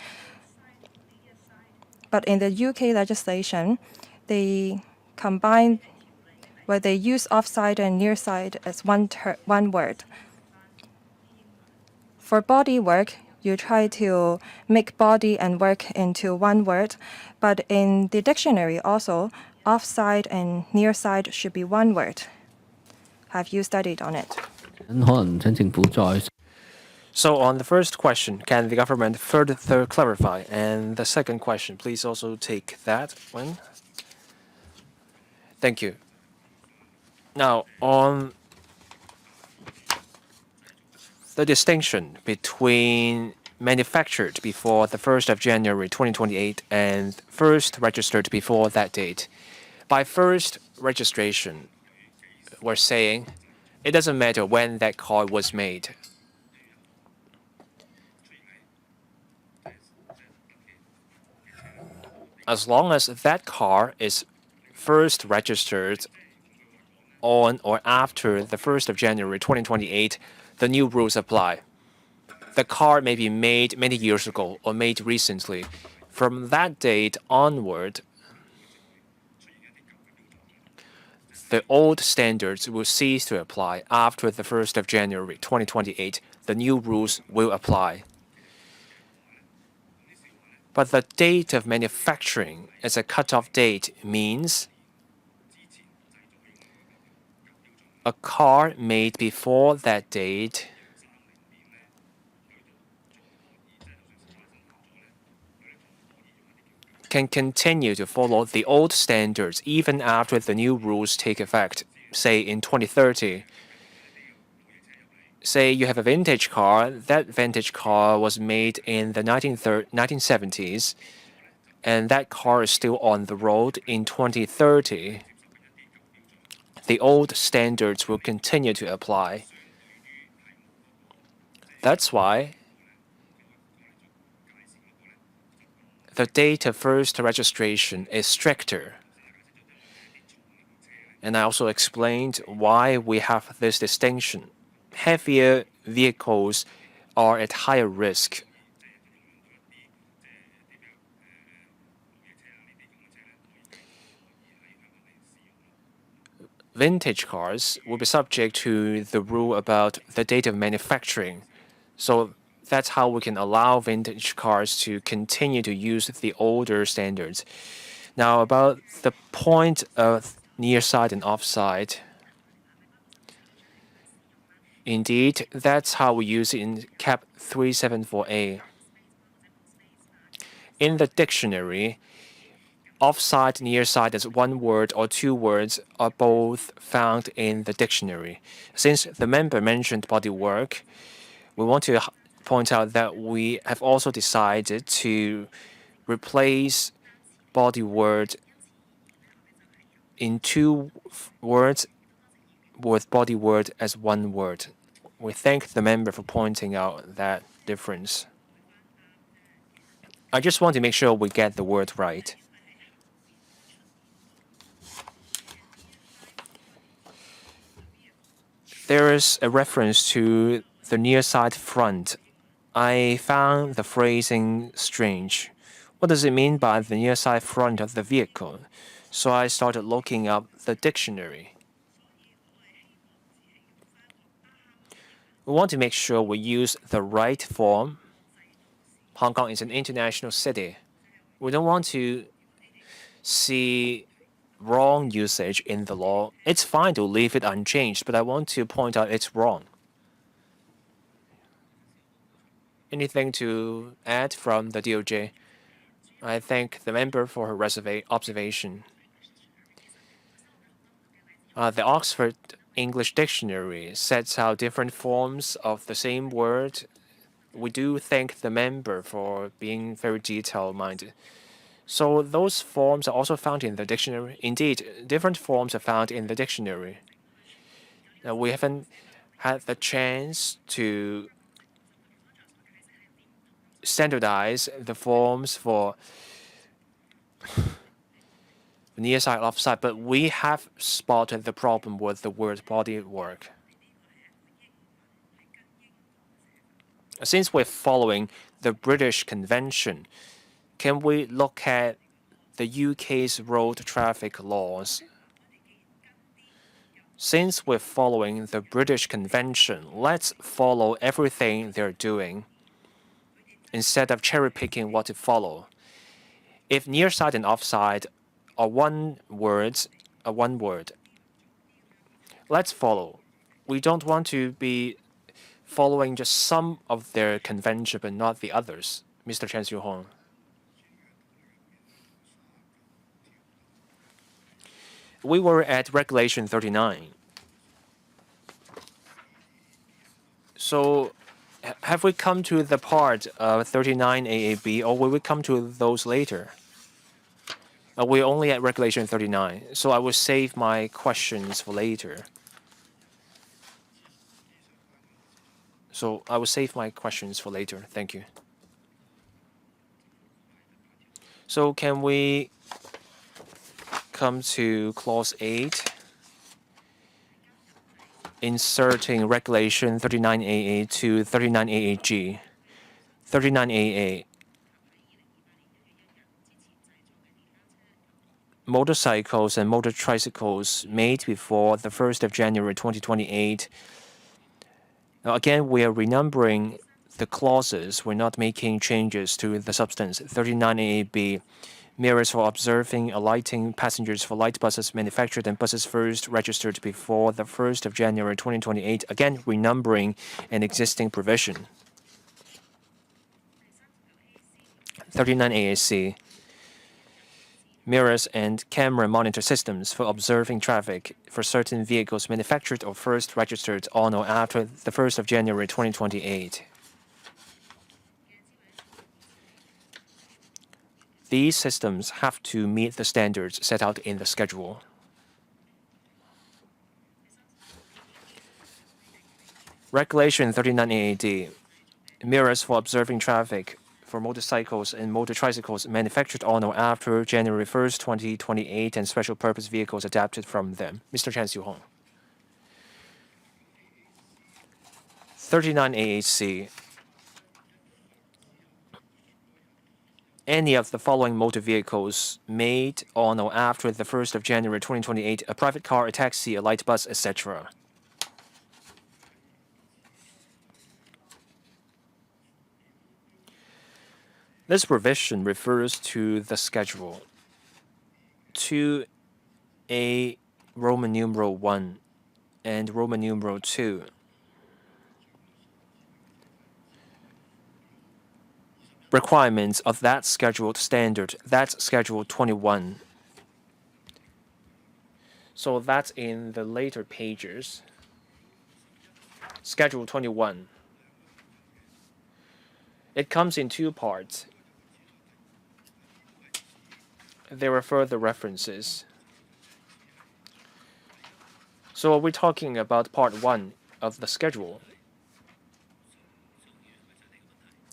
but in the UK legislation, they combine where they use offside and near side as one word. For body work, you try to make body and work into one word, but in the dictionary also, offside and near side should be one word. Have you studied on it? So on the first question, can the government further clarify? And the second question, please also take that one. Thank you. Now, on the distinction between manufactured before the 1st of January 2028 and first registered before that date. By first registration, we're saying it doesn't matter when that car was made. As long as that car is first registered on or after the 1st of January 2028, the new rules apply. The car may be made many years ago or made recently. From that date onward, the old standards will cease to apply. After the 1st of January 2028, the new rules will apply. But the date of manufacturing as a cutoff date means a car made before that date can continue to follow the old standards even after the new rules take effect, say in 2030. Say you have a vintage car, that vintage car was made in the 1970s, and that car is still on the road in 2030. The old standards will continue to apply. That's why the date of first registration is stricter. And I also explained why we have this distinction. Heavier vehicles are at higher risk. Vintage cars will be subject to the rule about the date of manufacturing. So that's how we can allow vintage cars to continue to use the older standards. Now, about the point of near side and offside. Indeed, that's how we use it in CAP 374A. In the dictionary, offside, near side as one word or two words are both found in the dictionary. Since the member mentioned bodywork, we want to point out that we have also decided to replace bodyword in two words with bodyword as one word. We thank the member for pointing out that difference. I just want to make sure we get the word right. There is a reference to the near side front. I found the phrasing strange. What does it mean by the near side front of the vehicle? So I started looking up the dictionary. We want to make sure we use the right form. Hong Kong is an international city. We don't want to see wrong usage in the law. It's fine to leave it unchanged, but I want to point out it's wrong. Anything to add from the DOJ? I thank the member for her observation. The Oxford English Dictionary sets out different forms of the same word. We do thank the member for being very detail-minded. So those forms are also found in the dictionary. Indeed, different forms are found in the dictionary. Now, we haven't had the chance to standardize the forms for near side, offside, but we have spotted the problem with the word bodywork. Since we're following the British Convention, can we look at the UK's road traffic laws? Since we're following the British Convention, let's follow everything they're doing instead of cherry-picking what to follow. If near side and offside are one word, let's follow. We don't want to be following just some of their convention but not the others. Mr. Chen Xiuhong. We were at Regulation 39. So have we come to the part of 39 AAB, or will we come to those later? We're only at Regulation 39, so I will save my questions for later. So I will save my questions for later. Thank you. So can we come to clause 8, inserting regulation 39AA to 39AA-G. 39AA, motorcycles and motor tricycles made before the 1st of January 2028. Now again, we are renumbering the clauses. We're not making changes to the substance. 39AA-B, mirrors for observing alighting passengers for light buses manufactured and buses first registered before the 1st of January 2028. Again, renumbering an existing provision. 39AA-C, mirrors and camera monitor systems for observing traffic for certain vehicles manufactured or first registered on or after the 1st of January 2028. These systems have to meet the standards set out in the schedule. Regulation 39AA-D, mirrors for observing traffic for motorcycles and motor tricycles manufactured on or after January 1st, 2028, and special purpose vehicles adapted from them. Mr. Chan Siu-Hong. 39AA-C, any of the following motor vehicles made on or after the 1st of January 2028, a private car, a taxi, a light bus, etc. This provision refers to the schedule. 2A Roman numeral 1 and Roman numeral 2. Requirements of that scheduled standard, that's Schedule 21. So that's in the later pages. Schedule 21. It comes in two parts. There are further references. So are we talking about part 1 of the schedule?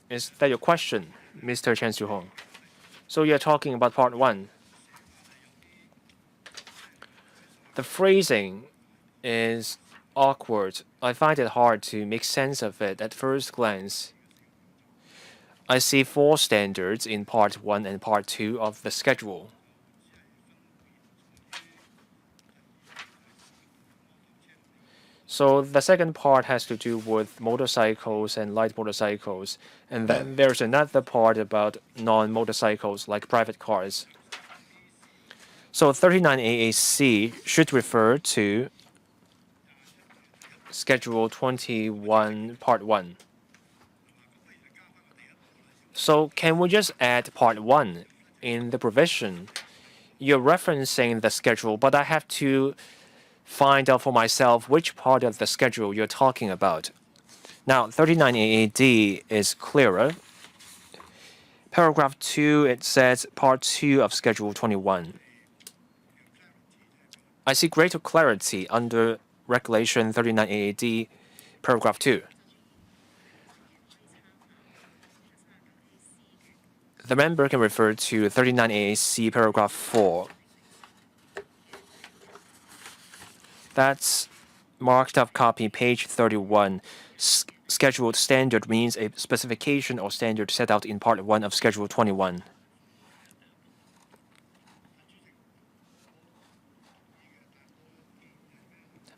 Is that your question, Mr. Chen Siu-Hong? So you're talking about part 1. The phrasing is awkward. I find it hard to make sense of it at first glance. I see 4 standards in part 1 and part 2 of the schedule. So the second part has to do with motorcycles and light motorcycles, and then there's another part about non-motorcycles like private cars. So 39AA-C should refer to Schedule 21, Part 1. So can we just add Part 1 in the provision? You're referencing the schedule, but I have to find out for myself which part of the schedule you're talking about. Now, 39AA-D is clearer. Paragraph 2, it says Part 2 of Schedule 21. I see greater clarity under Regulation 39AA-D, Paragraph 2. The member can refer to 39AA-C, Paragraph 4. That's marked up copy, page 31. Scheduled standard means a specification or standard set out in Part 1 of Schedule 21.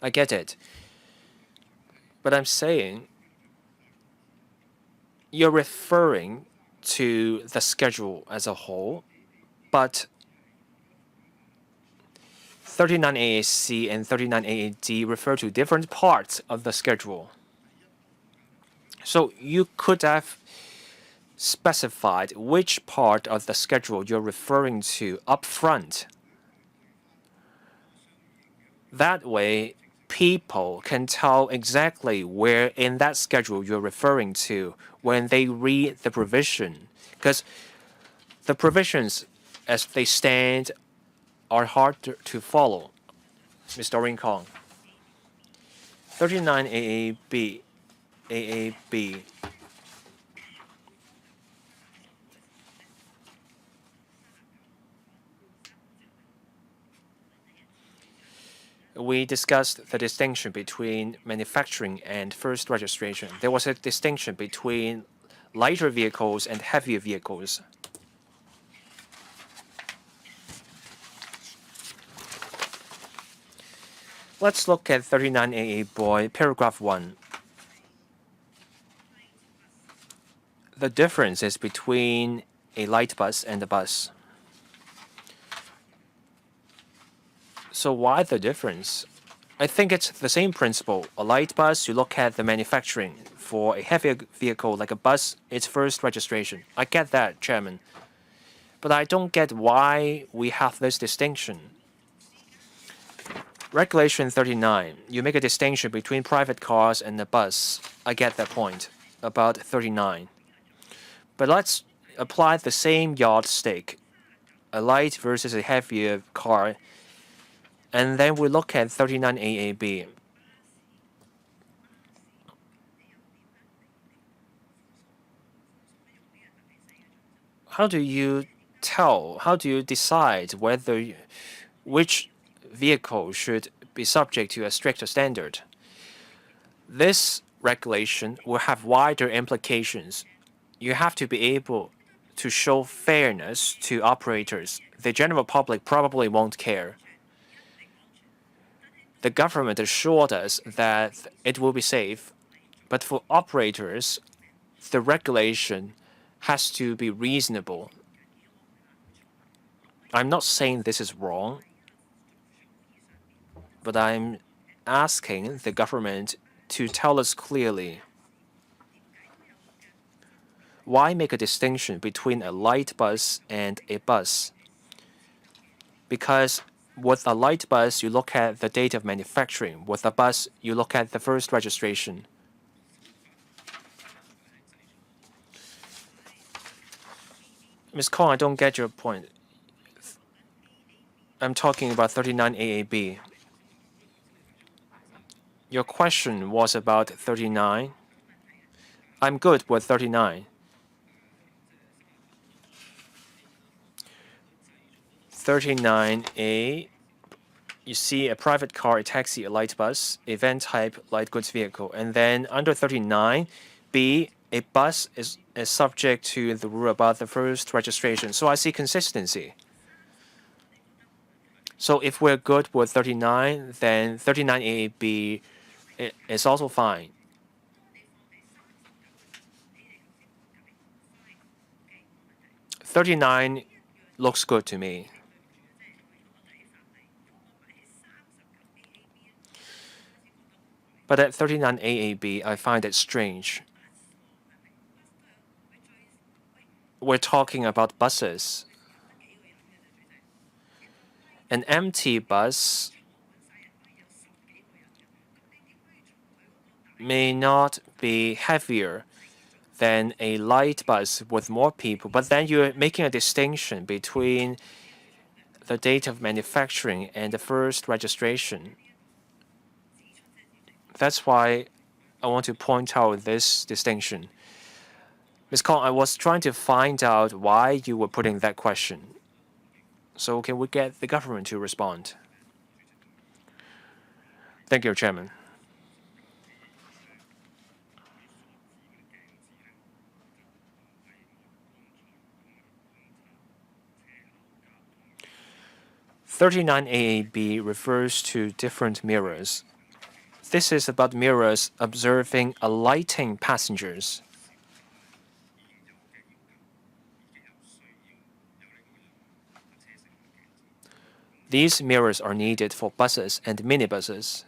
I get it. But I'm saying you're referring to the schedule as a whole, but 39AA-C and 39AA-D refer to different parts of the schedule. So you could have specified which part of the schedule you're referring to up front. That way, people can tell exactly where in that schedule you're referring to when they read the provision. Because the provisions, as they stand, are hard to follow. Ms. Doreen Kong. 39AA-B. AAB. We discussed the distinction between manufacturing and first registration. There was a distinction between lighter vehicles and heavier vehicles. Let's look at 39AA boy, paragraph 1. The difference is between a light bus and a bus. So why the difference? I think it's the same principle. A light bus, you look at the manufacturing. For a heavier vehicle like a bus, it's first registration. I get that, Chairman. But I don't get why we have this distinction. Regulation 39, you make a distinction between private cars and a bus. I get that point about 39. But let's apply the same yardstick, a light versus a heavier car, and then we look at 39 AAB. How do you decide which vehicle should be subject to a stricter standard? This regulation will have wider implications. You have to be able to show fairness to operators. The general public probably won't care. The government assured us that it will be safe, but for operators, the regulation has to be reasonable. I'm not saying this is wrong, but I'm asking the government to tell us clearly. Why make a distinction between a light bus and a bus? Because with a light bus, you look at the date of manufacturing. With a bus, you look at the first registration. Ms. Kong, I don't get your point. I'm talking about 39 AAB. Your question was about 39. I'm good with 39. 39A, you see a private car, a taxi, a light bus, a van type light goods vehicle. And then under 39B, a bus is subject to the rule about the first registration. So I see consistency. So if we're good with 39, then 39AB is also fine. 39 looks good to me. But at 39 AAB, I find it strange. We're talking about buses. An empty bus may not be heavier than a light bus with more people, but then you're making a distinction between the date of manufacturing and the first registration. That's why I want to point out this distinction. Ms. Kong, I was trying to find out why you were putting that question. So can we get the government to respond? Thank you, Chairman. "39 AAB refers to different mirrors. This is about mirrors observing alighting passengers. These mirrors are needed for buses and minibuses.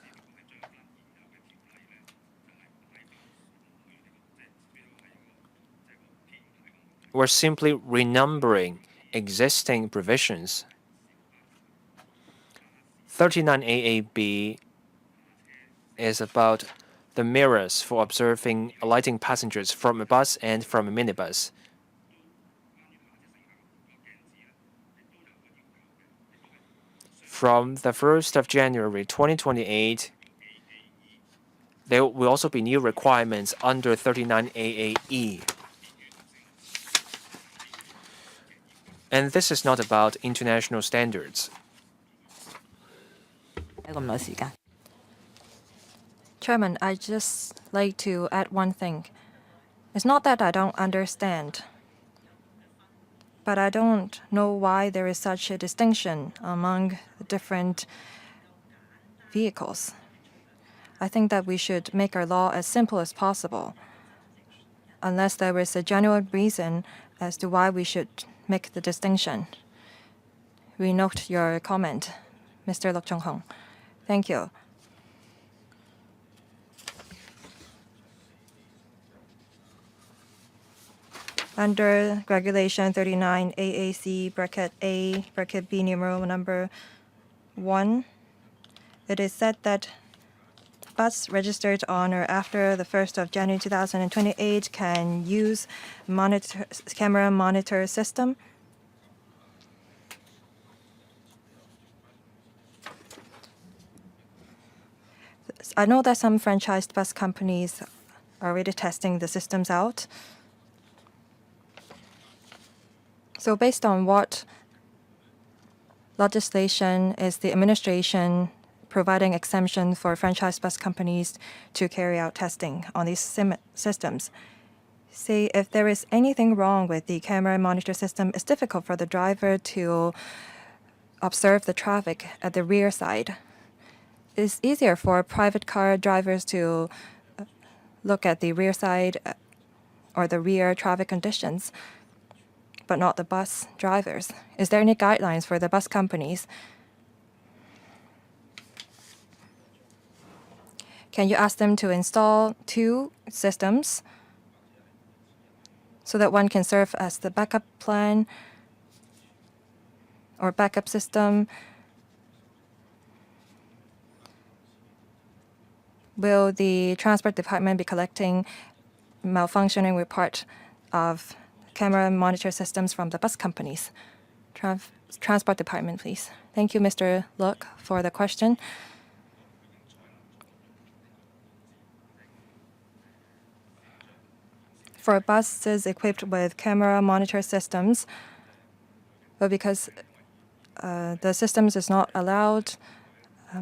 We're simply renumbering existing provisions. 39 AAB is about the mirrors for observing alighting passengers from a bus and from a minibus. From the 1st of January 2028, there will also be new requirements under 39AAE. And this is not about international standards. Chairman, I just like to add one thing. It's not that I don't understand, but I don't know why there is such a distinction among the different vehicles. I think that we should make our law as simple as possible, unless there is a genuine reason as to why we should make the distinction. We note your comment, Mr. Lok Chung-hong. Thank you. Under Regulation 39 AAC bracket A bracket B numeral number 1, it is said that bus registered on or after the 1st of January 2028 can use camera monitor system. I know that some franchised bus companies are already testing the systems out. So based on what legislation is the administration providing exemption for franchise bus companies to carry out testing on these systems? Say if there is anything wrong with the camera monitor system, it's difficult for the driver to observe the traffic at the rear side. It's easier for private car drivers to look at the rear side or the rear traffic conditions, but not the bus drivers. Is there any guidelines for the bus companies? Can you ask them to install 2 systems so that one can serve as the backup plan or backup system? Will the Transport Department be collecting malfunctioning report of camera monitor systems from the bus companies? Transport Department, please. Thank you, Mr. Look, for the question. For buses equipped with camera monitor systems, but because the systems is not allowed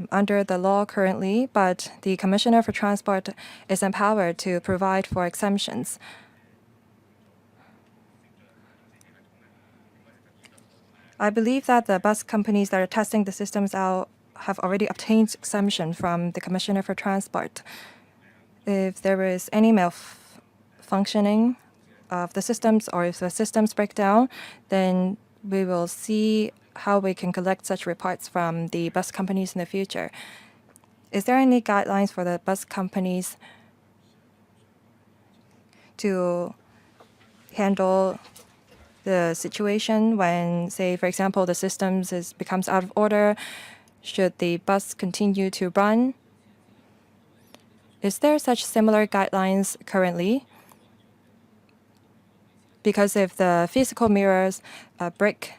under the law currently, but the Commissioner for Transport is empowered to provide for exemptions. I believe that the bus companies that are testing the systems out have already obtained exemption from the Commissioner for Transport. If there is any malfunctioning of the systems or if the systems break down, then we will see how we can collect such reports from the bus companies in the future. Is there any guidelines for the bus companies to handle the situation when, say, for example, the systems becomes out of order? Should the bus continue to run? Is there such similar guidelines currently? Because if the physical mirrors break,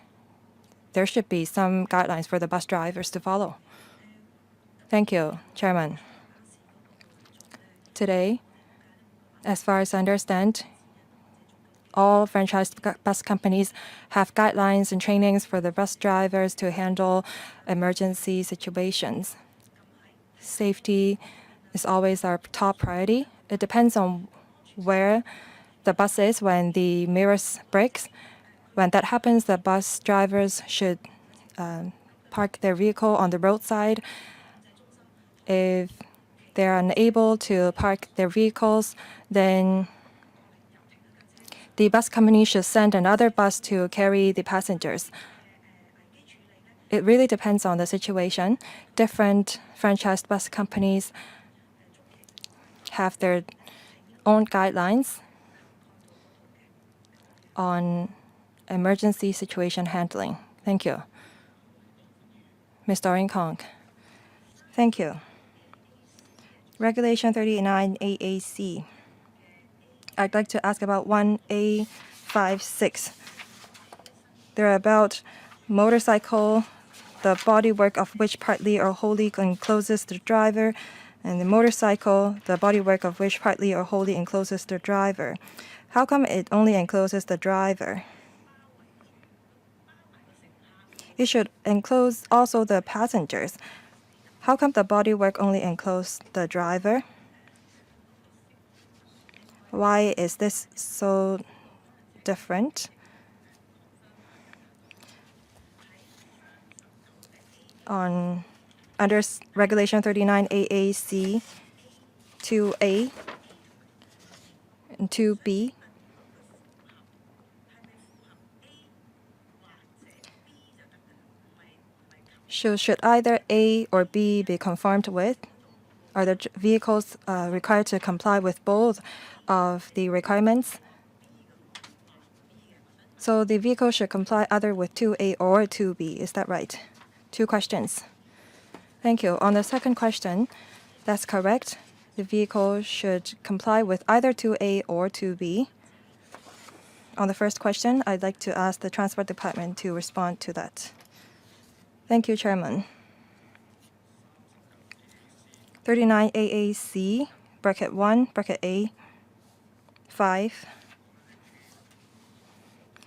there should be some guidelines for the bus drivers to follow. Thank you, Chairman. Today, as far as I understand, all franchised bus companies have guidelines and trainings for the bus drivers to handle emergency situations. Safety is always our top priority. It depends on where the bus is when the mirrors breaks. When that happens, the bus drivers should park their vehicle on the roadside. If they're unable to park their vehicles, then the bus company should send another bus to carry the passengers. It really depends on the situation. Different franchised bus companies have their own guidelines on emergency situation handling. Thank you. Ms. Doreen Kong. Thank you. Regulation 39 AAC. I'd like to ask about 1A56. They're about motorcycle, the bodywork of which partly or wholly encloses the driver, And the motorcycle, the bodywork of which partly or wholly encloses the driver. How come it only encloses the driver? It should enclose also the passengers. How come the bodywork only encloses the driver? Why is this so different? Under Regulation 39 AAC 2A and 2B, should either A or B be conformed with? Are the vehicles required to comply with both of the requirements? So the vehicle should comply either with 2A or 2B. Is that right? Two questions. Thank you. On the second question, that's correct. The vehicle should comply with either 2A or 2B. On the first question, I'd like to ask the Transport Department to respond to that. Thank you, Chairman. 39 AAC, bracket 1, bracket A, 5.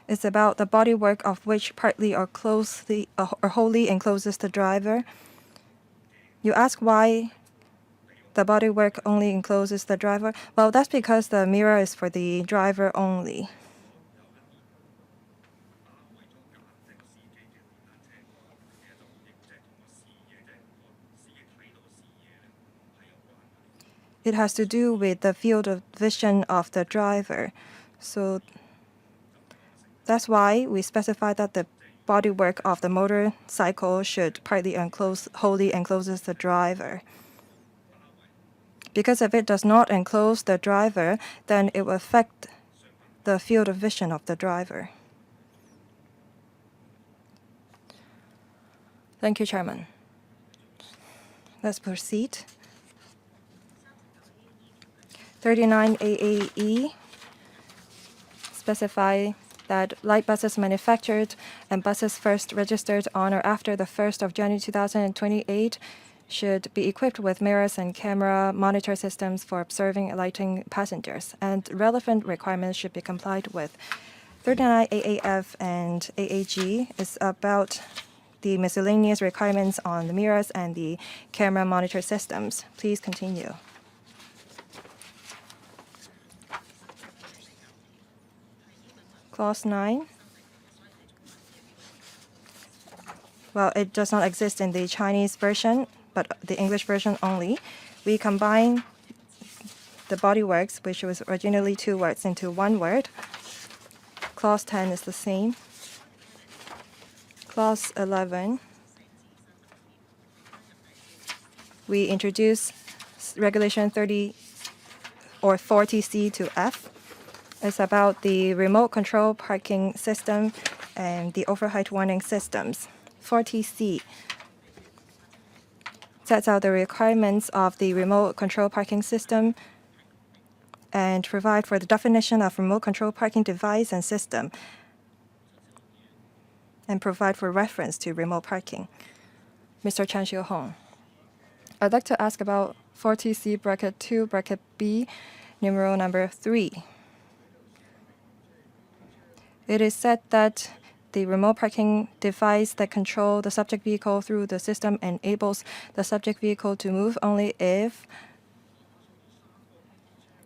It's about the bodywork of which partly or closely or wholly encloses the driver. You ask why the bodywork only encloses the driver. Well, that's because the mirror is for the driver only. It has to do with the field of vision of the driver. So that's why we specify that the bodywork of the motorcycle should partly wholly encloses the driver. Because if it does not enclose the driver, then it will affect the field of vision of the driver. Thank you, Chairman. Let's proceed. 39 AAE specify that light buses manufactured and buses first registered on or after the 1st of January 2028 should be equipped with mirrors and camera monitor systems for observing and lighting passengers, and relevant requirements should be complied with. 39 AAF and AAG is about the miscellaneous requirements on the mirrors and the camera monitor systems. Please continue. Clause 9. Well, it does not exist in the Chinese version, but the English version only. We combine the bodyworks, which was originally 2 words, into 1 word. Clause 10 is the same. Clause 11. We introduce Regulation 30 or 40C to F. It's about the remote control parking system and the overheight warning systems. 40C sets out the requirements of the remote control parking system and provide for the definition of remote control parking device and system, and provide for reference to remote parking. Mr. Chan Xiu-hong, I'd like to ask about 40C bracket 2 bracket B, numeral number 3. It is said that the remote parking device that controls the subject vehicle through the system enables the subject vehicle to move only if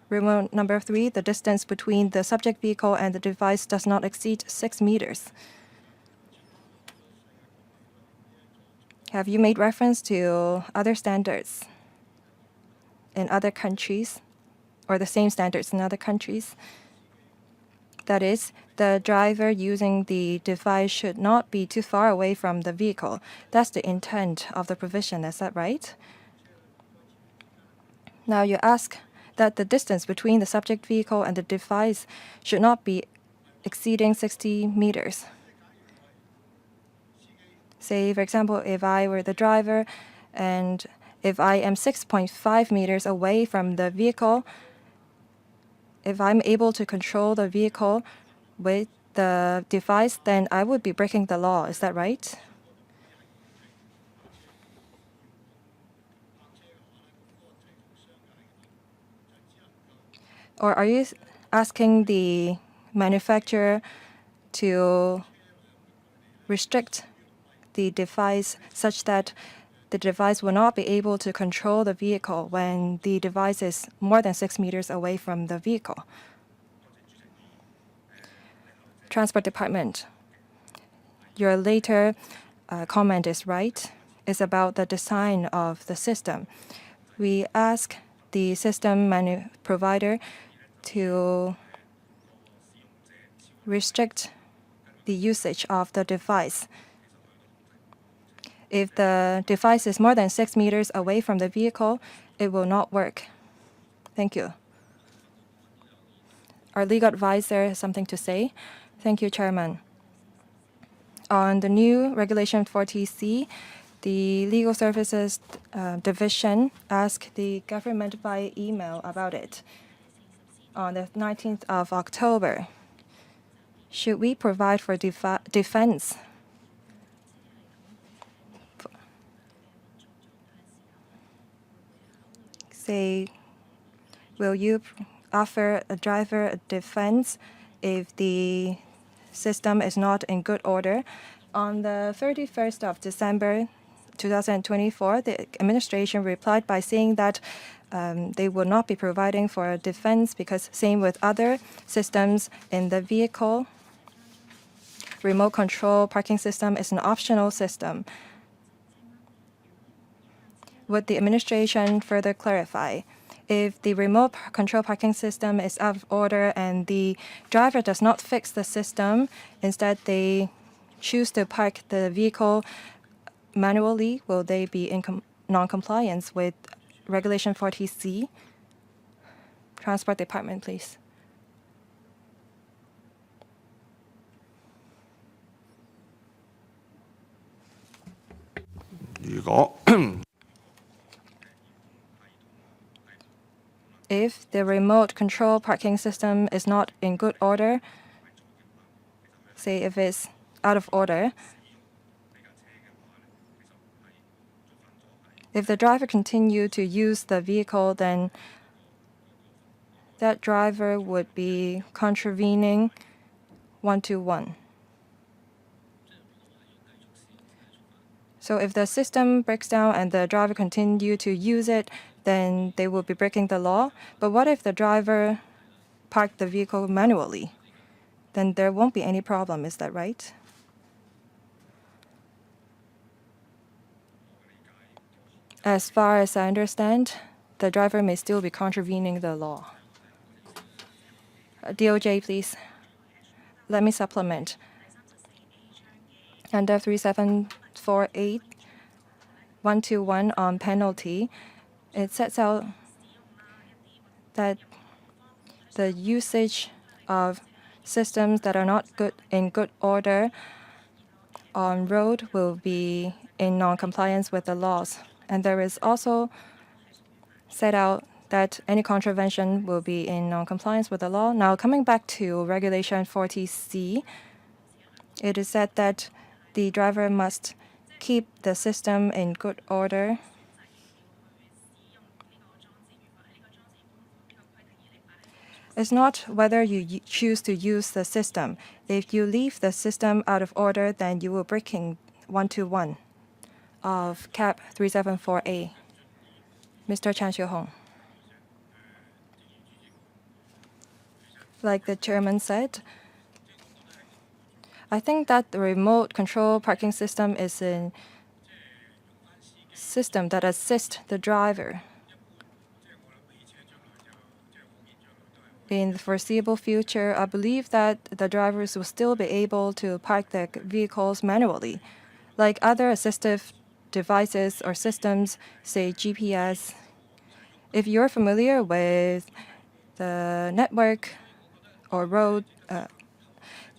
remote number 3, the distance between the subject vehicle and the device does not exceed 6 meters. Have you made reference to other standards in other countries, or the same standards in other countries? That is, the driver using the device should not be too far away from the vehicle. That's the intent of the provision, is that right? Now you ask that the distance between the subject vehicle and the device should not be exceeding 60 meters. Say, for example, if I were the driver and if I am 6.5 meters away from the vehicle, if I'm able to control the vehicle with the device, then I would be breaking the law. Is that right? Or are you asking the manufacturer to restrict the device such that the device will not be able to control the vehicle when the device is more than 6 meters away from the vehicle? Transport Department, your later comment is right. It's about the design of the system. We ask the system provider to restrict the usage of the device. If the device is more than 6 meters away from the vehicle, it will not work. Thank you. Our legal advisor has something to say. Thank you, Chairman. On the new Regulation 40C, the Legal Services Division asked the government by email about it on the 19th of October. Should we provide for defense? Say, will you offer a driver a defense if the system is not in good order? On the 31st of December 2024, the administration replied by saying that they will not be providing for a defense because same with other systems in the vehicle. Remote control parking system is an optional system. Would the administration further clarify? If the remote control parking system is out of order and the driver does not fix the system, instead they choose to park the vehicle manually, will they be in non-compliance with Regulation 40C? Transport Department, please. If the remote control parking system is not in good order, say if it's out of order, if the driver continue to use the vehicle, then that driver would be contravening 121. So if the system breaks down and the driver continue to use it, then they will be breaking the law. But what if the driver parked the vehicle manually? Then there won't be any problem, is that right? As far as I understand, the driver may still be contravening the law. DOJ, please. Let me supplement. Under 3748 121 on penalty, it sets out that the usage of systems that are not in good order on road will be in non-compliance with the laws. And there is also set out that any contravention will be in non-compliance with the law. Now, coming back to Regulation 40C, it is said that the driver must keep the system in good order. It's not whether you choose to use the system. If you leave the system out of order, then you will breaking 121 of Cap 374A. Mr. Chan Xiu-hong. Like the chairman said, I think that the remote control parking system is a system that assists the driver. In the foreseeable future, I believe that the drivers will still be able to park their vehicles manually. Like other assistive devices or systems, say GPS. If you're familiar with the network or road,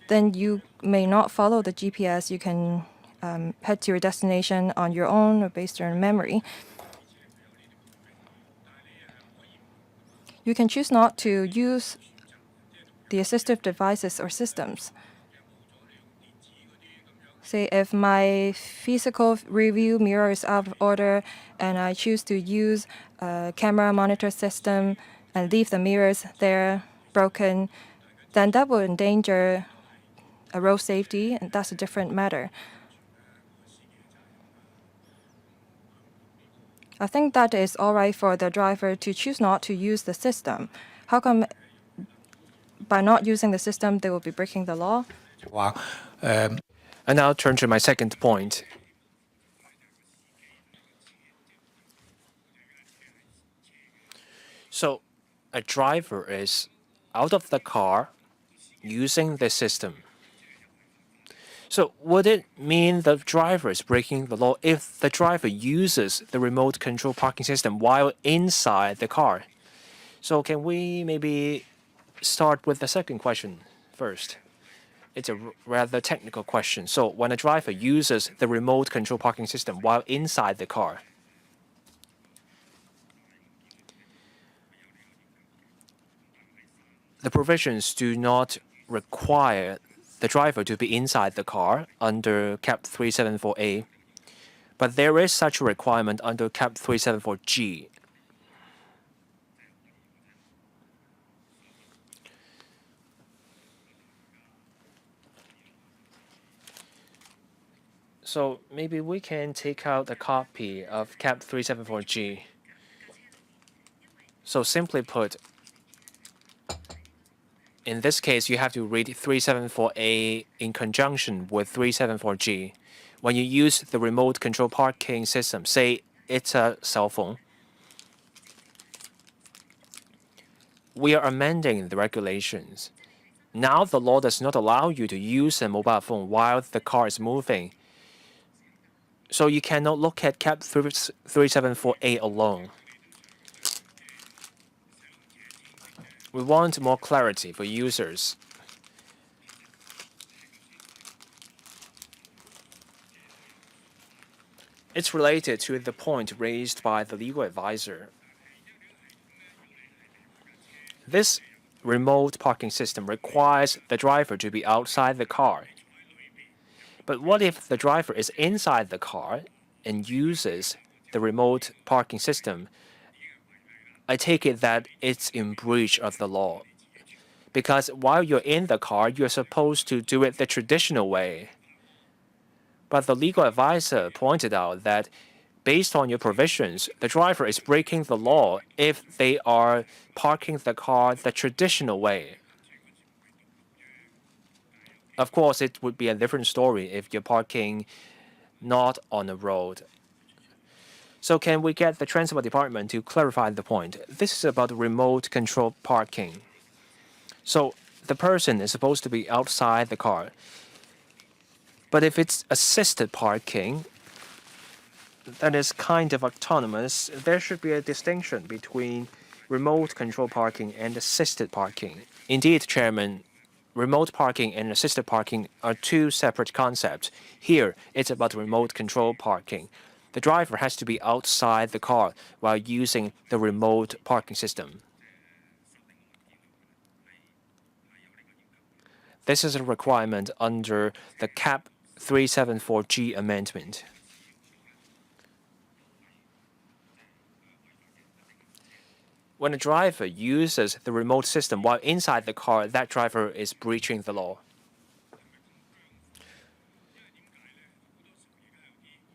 then you may not follow the GPS. You can head to your destination on your own or based on memory. You can choose not to use the assistive devices or systems. Say if my physical review mirror is out of order and I choose to use a camera monitor system and leave the mirrors there broken, then that will endanger road safety, and that's a different matter. I think that is all right for the driver to choose not to use the system. How come by not using the system they will be breaking the law? And now turn to my second point. So a driver is out of the car using the system. So would it mean the driver is breaking the law if the driver uses the remote control parking system while inside the car? So can we maybe start with the second question first? It's a rather technical question. So when a driver uses the remote control parking system while inside the car, the provisions do not require the driver to be inside the car under CAP 374A, but there is such a requirement under CAP 374G. So maybe we can take out a copy of CAP 374G. So simply put, in this case, you have to read 374A in conjunction with 374G. When you use the remote control parking system, say it's a cell phone, we are amending the regulations. Now the law does not allow you to use a mobile phone while the car is moving. So you cannot look at CAP 374A alone. We want more clarity for users. It's related to the point raised by the legal advisor. This remote parking system requires the driver to be outside the car. But what if the driver is inside the car and uses the remote parking system? I take it that it's in breach of the law. Because while you're in the car, you're supposed to do it the traditional way. But the legal advisor pointed out that based on your provisions, the driver is breaking the law if they are parking the car the traditional way. Of course, it would be a different story if you're parking not on a road. So can we get the Transport Department to clarify the point? This is about remote control parking. So the person is supposed to be outside the car. But if it's assisted parking, that is kind of autonomous, there should be a distinction between remote control parking and assisted parking. Indeed, Chairman, remote parking and assisted parking are two separate concepts. Here, it's about remote control parking. The driver has to be outside the car while using the remote parking system. This is a requirement under the CAP 374G amendment. When a driver uses the remote system while inside the car, that driver is breaching the law.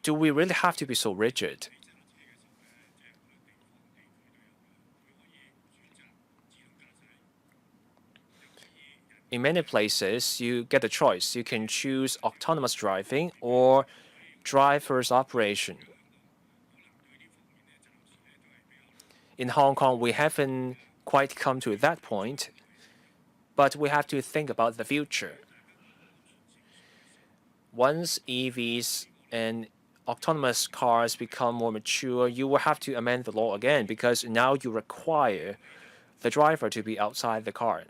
Do we really have to be so rigid? In many places, you get a choice. You can choose autonomous driving or driver's operation. In Hong Kong, we haven't quite come to that point, but we have to think about the future. Once EVs and autonomous cars become more mature, you will have to amend the law again because now you require the driver to be outside the car.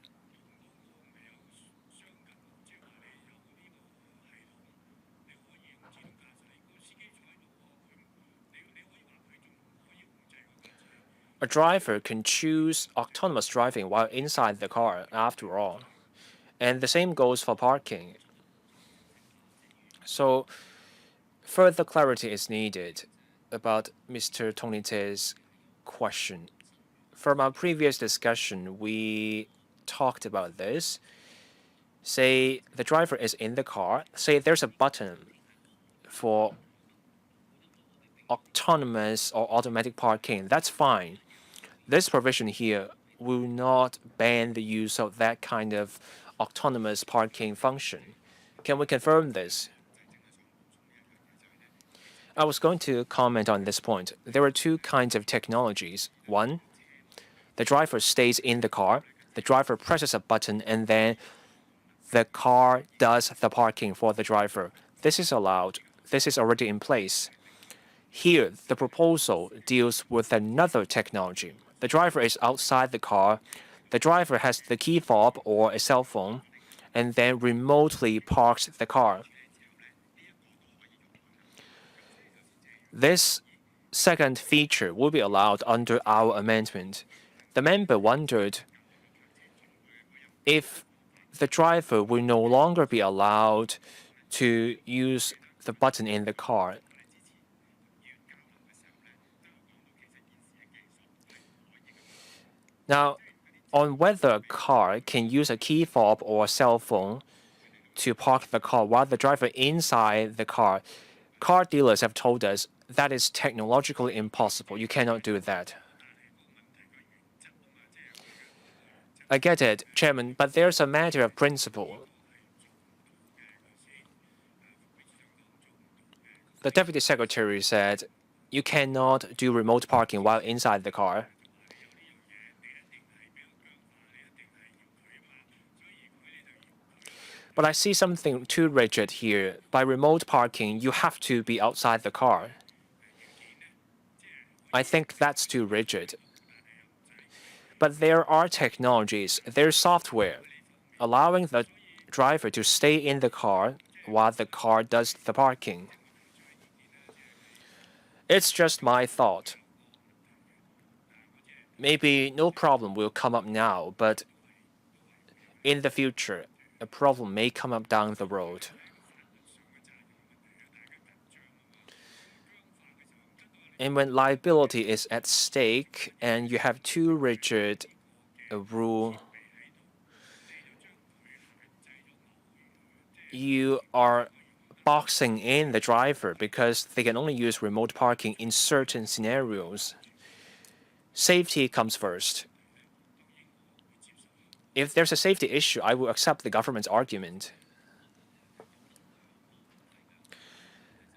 A driver can choose autonomous driving while inside the car, after all. And the same goes for parking. So further clarity is needed about Mr. Tony Te's question. From our previous discussion, we talked about this. Say the driver is in the car. Say there's a button for autonomous or automatic parking. That's fine. This provision here will not ban the use of that kind of autonomous parking function. Can we confirm this? I was going to comment on this point. There are two kinds of technologies. One, the driver stays in the car. The driver presses a button and then the car does the parking for the driver. This is allowed. This is already in place. Here, the proposal deals with another technology. The driver is outside the car. The driver has the key fob or a cell phone and then remotely parks the car. This second feature will be allowed under our amendment. The member wondered if the driver will no longer be allowed to use the button in the car. Now, on whether a car can use a key fob or a cell phone to park the car while the driver inside the car dealers have told us that is technologically impossible. You cannot do that. I get it, Chairman, but there's a matter of principle. The Deputy Secretary said you cannot do remote parking while inside the car. But I see something too rigid here. By remote parking, you have to be outside the car. I think that's too rigid. But there are technologies, there's software, allowing the driver to stay in the car while the car does the parking. It's just my thought. Maybe no problem will come up now, but in the future, a problem may come up down the road. And when liability is at stake and you have too rigid a rule, you are boxing in the driver because they can only use remote parking in certain scenarios. Safety comes first. If there's a safety issue, I will accept the government's argument.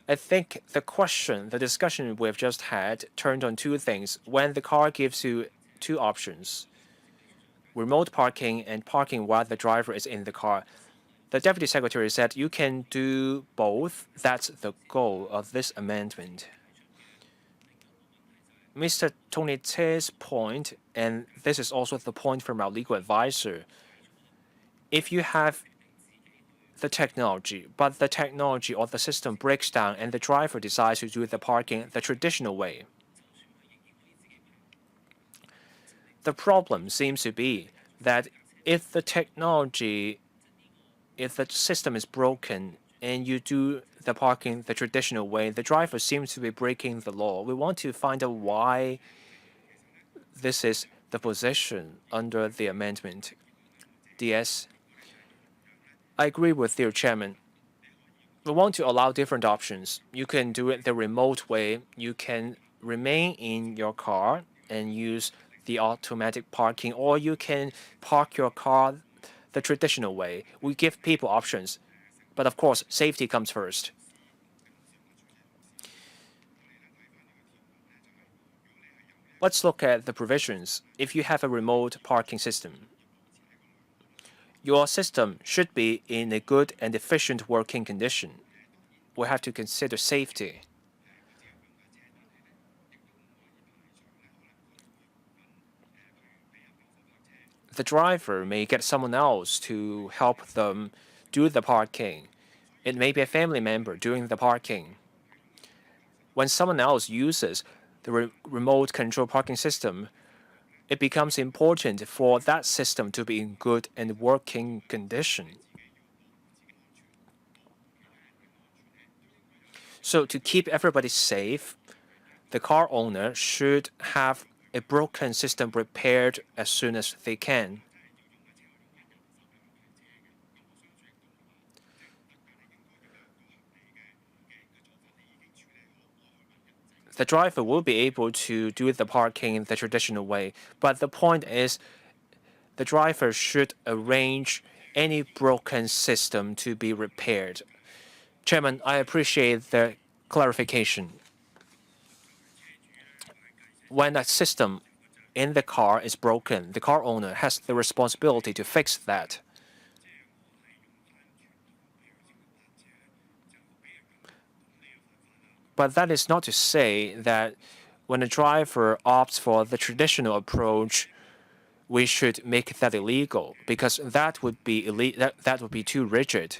I think the discussion we've just had turned on two things. When the car gives you two options, remote parking and parking while the driver is in the car, the Deputy Secretary said you can do both. That's the goal of this amendment. Mr. Tony Tse's point, and this is also the point from our legal advisor, if you have the technology, but the technology or the system breaks down and the driver decides to do the parking the traditional way, the problem seems to be that if the system is broken and you do the parking the traditional way, the driver seems to be breaking the law. We want to find out why this is the position under the amendment. DS. I agree with you, Chairman. We want to allow different options. You can do it the remote way. You can remain in your car and use the automatic parking, or you can park your car the traditional way. We give people options. But of course, safety comes first. Let's look at the provisions. If you have a remote parking system, your system should be in a good and efficient working condition. We have to consider safety. The driver may get someone else to help them do the parking. It may be a family member doing the parking. When someone else uses the remote control parking system, it becomes important for that system to be in good and working condition. So to keep everybody safe, the car owner should have a broken system repaired as soon as they can. The driver will be able to do the parking the traditional way, but the point is the driver should arrange any broken system to be repaired. Chairman, I appreciate the clarification. When a system in the car is broken, the car owner has the responsibility to fix that. But that is not to say that when a driver opts for the traditional approach, we should make that illegal, because that would be that would be too rigid.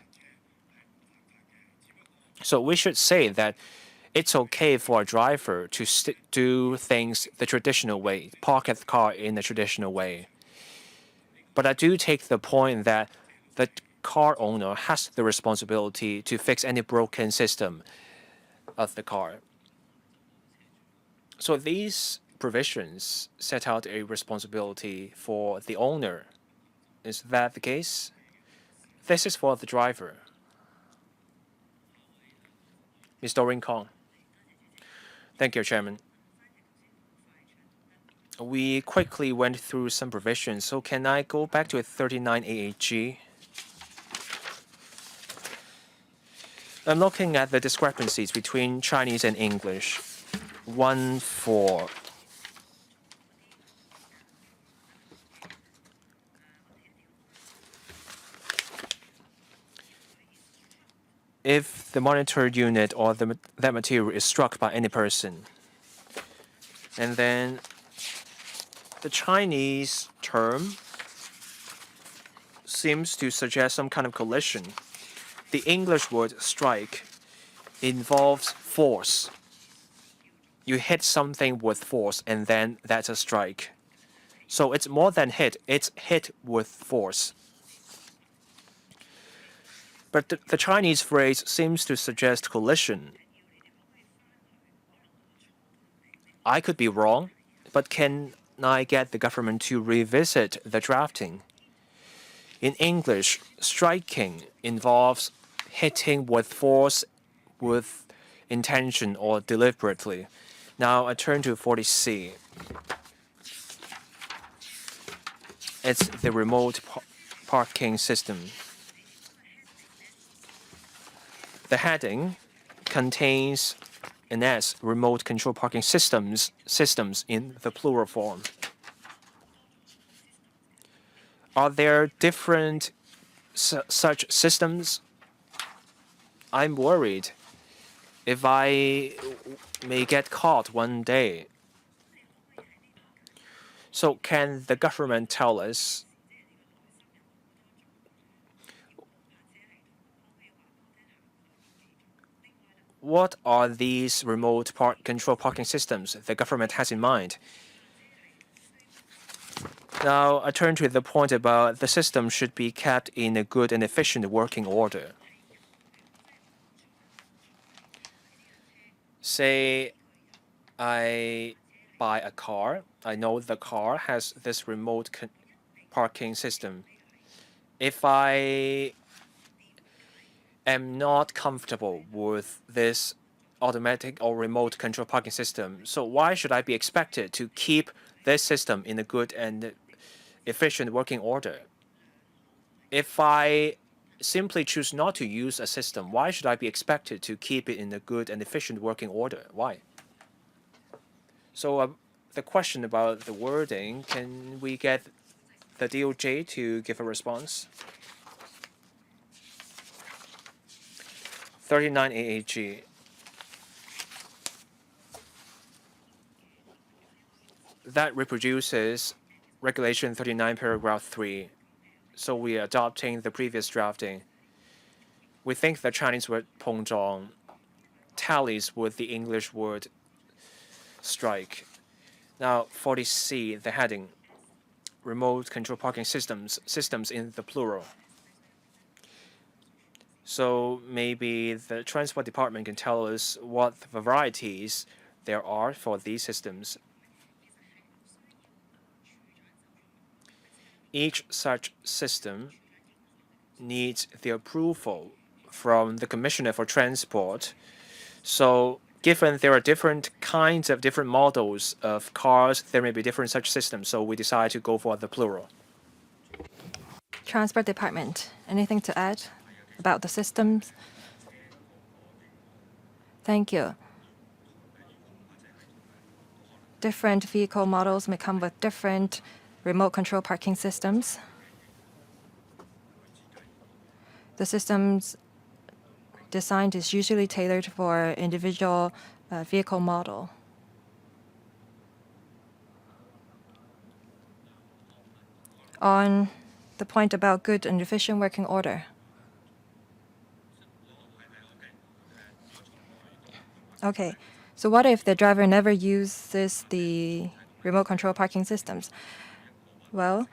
So we should say that it's okay for a driver to do things the traditional way, park the car in the traditional way. But I do take the point that the car owner has the responsibility to fix any broken system of the car. So these provisions set out a responsibility for the owner. Is that the case? This is for the driver. Ms. Doreen Kong. Thank you, Chairman. We quickly went through some provisions, so can I go back to 39 AAG? I'm looking at the discrepancies between Chinese and English. 1-4. If the monitor unit or that material is struck by any person, and then the Chinese term seems to suggest some kind of collision. The English word strike involves force. You hit something with force, and then that's a strike. So it's more than hit, it's hit with force. But the Chinese phrase seems to suggest collision. I could be wrong, but can I get the government to revisit the drafting? In English, striking involves hitting with force, with intention, or deliberately. Now I turn to 40C. It's the remote parking system. The heading contains an S, remote control parking systems in the plural form. Are there different such systems? I'm worried if I may get caught one day. So can the government tell us what are these remote control parking systems the government has in mind? Now, I turn to the point about the system should be kept in a good and efficient working order. Say I buy a car. I know the car has this remote parking system. If I am not comfortable with this automatic or remote control parking system, so why should I be expected to keep this system in a good and efficient working order? If I simply choose not to use a system, why should I be expected to keep it in a good and efficient working order? Why? So the question about the wording, can we get the DOJ to give a response? 39 AAG. That reproduces Regulation 39, paragraph 3. So we are adopting the previous drafting. We think the Chinese word 碰撞 tallies with the English word strike. Now, 40C, the heading, remote control parking systems in the plural. So maybe the Transport Department can tell us what varieties there are for these systems. each such system needs the approval from the Commissioner for Transport. So given there are different kinds of different models of cars, there may be different such systems. So we decide to go for the plural. Transport Department, anything to add about the systems? Thank you. Different vehicle models may come with different remote control parking systems. The system's design is usually tailored for individual vehicle model. On the point about good and efficient working order. Okay, so what if the driver never uses the remote control parking systems? Well,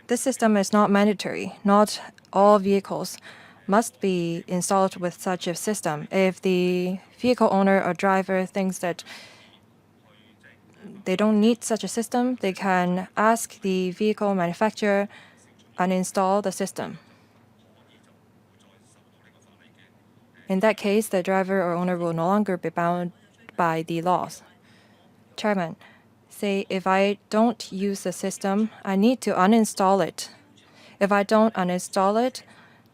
this system is not mandatory. Not all vehicles must be installed with such a system. If the vehicle owner or driver thinks that they don't need such a system, they can ask the vehicle manufacturer and install the system. In that case, the driver or owner will no longer be bound by the laws. Chairman, say if I don't use the system, I need to uninstall it. If I don't uninstall it,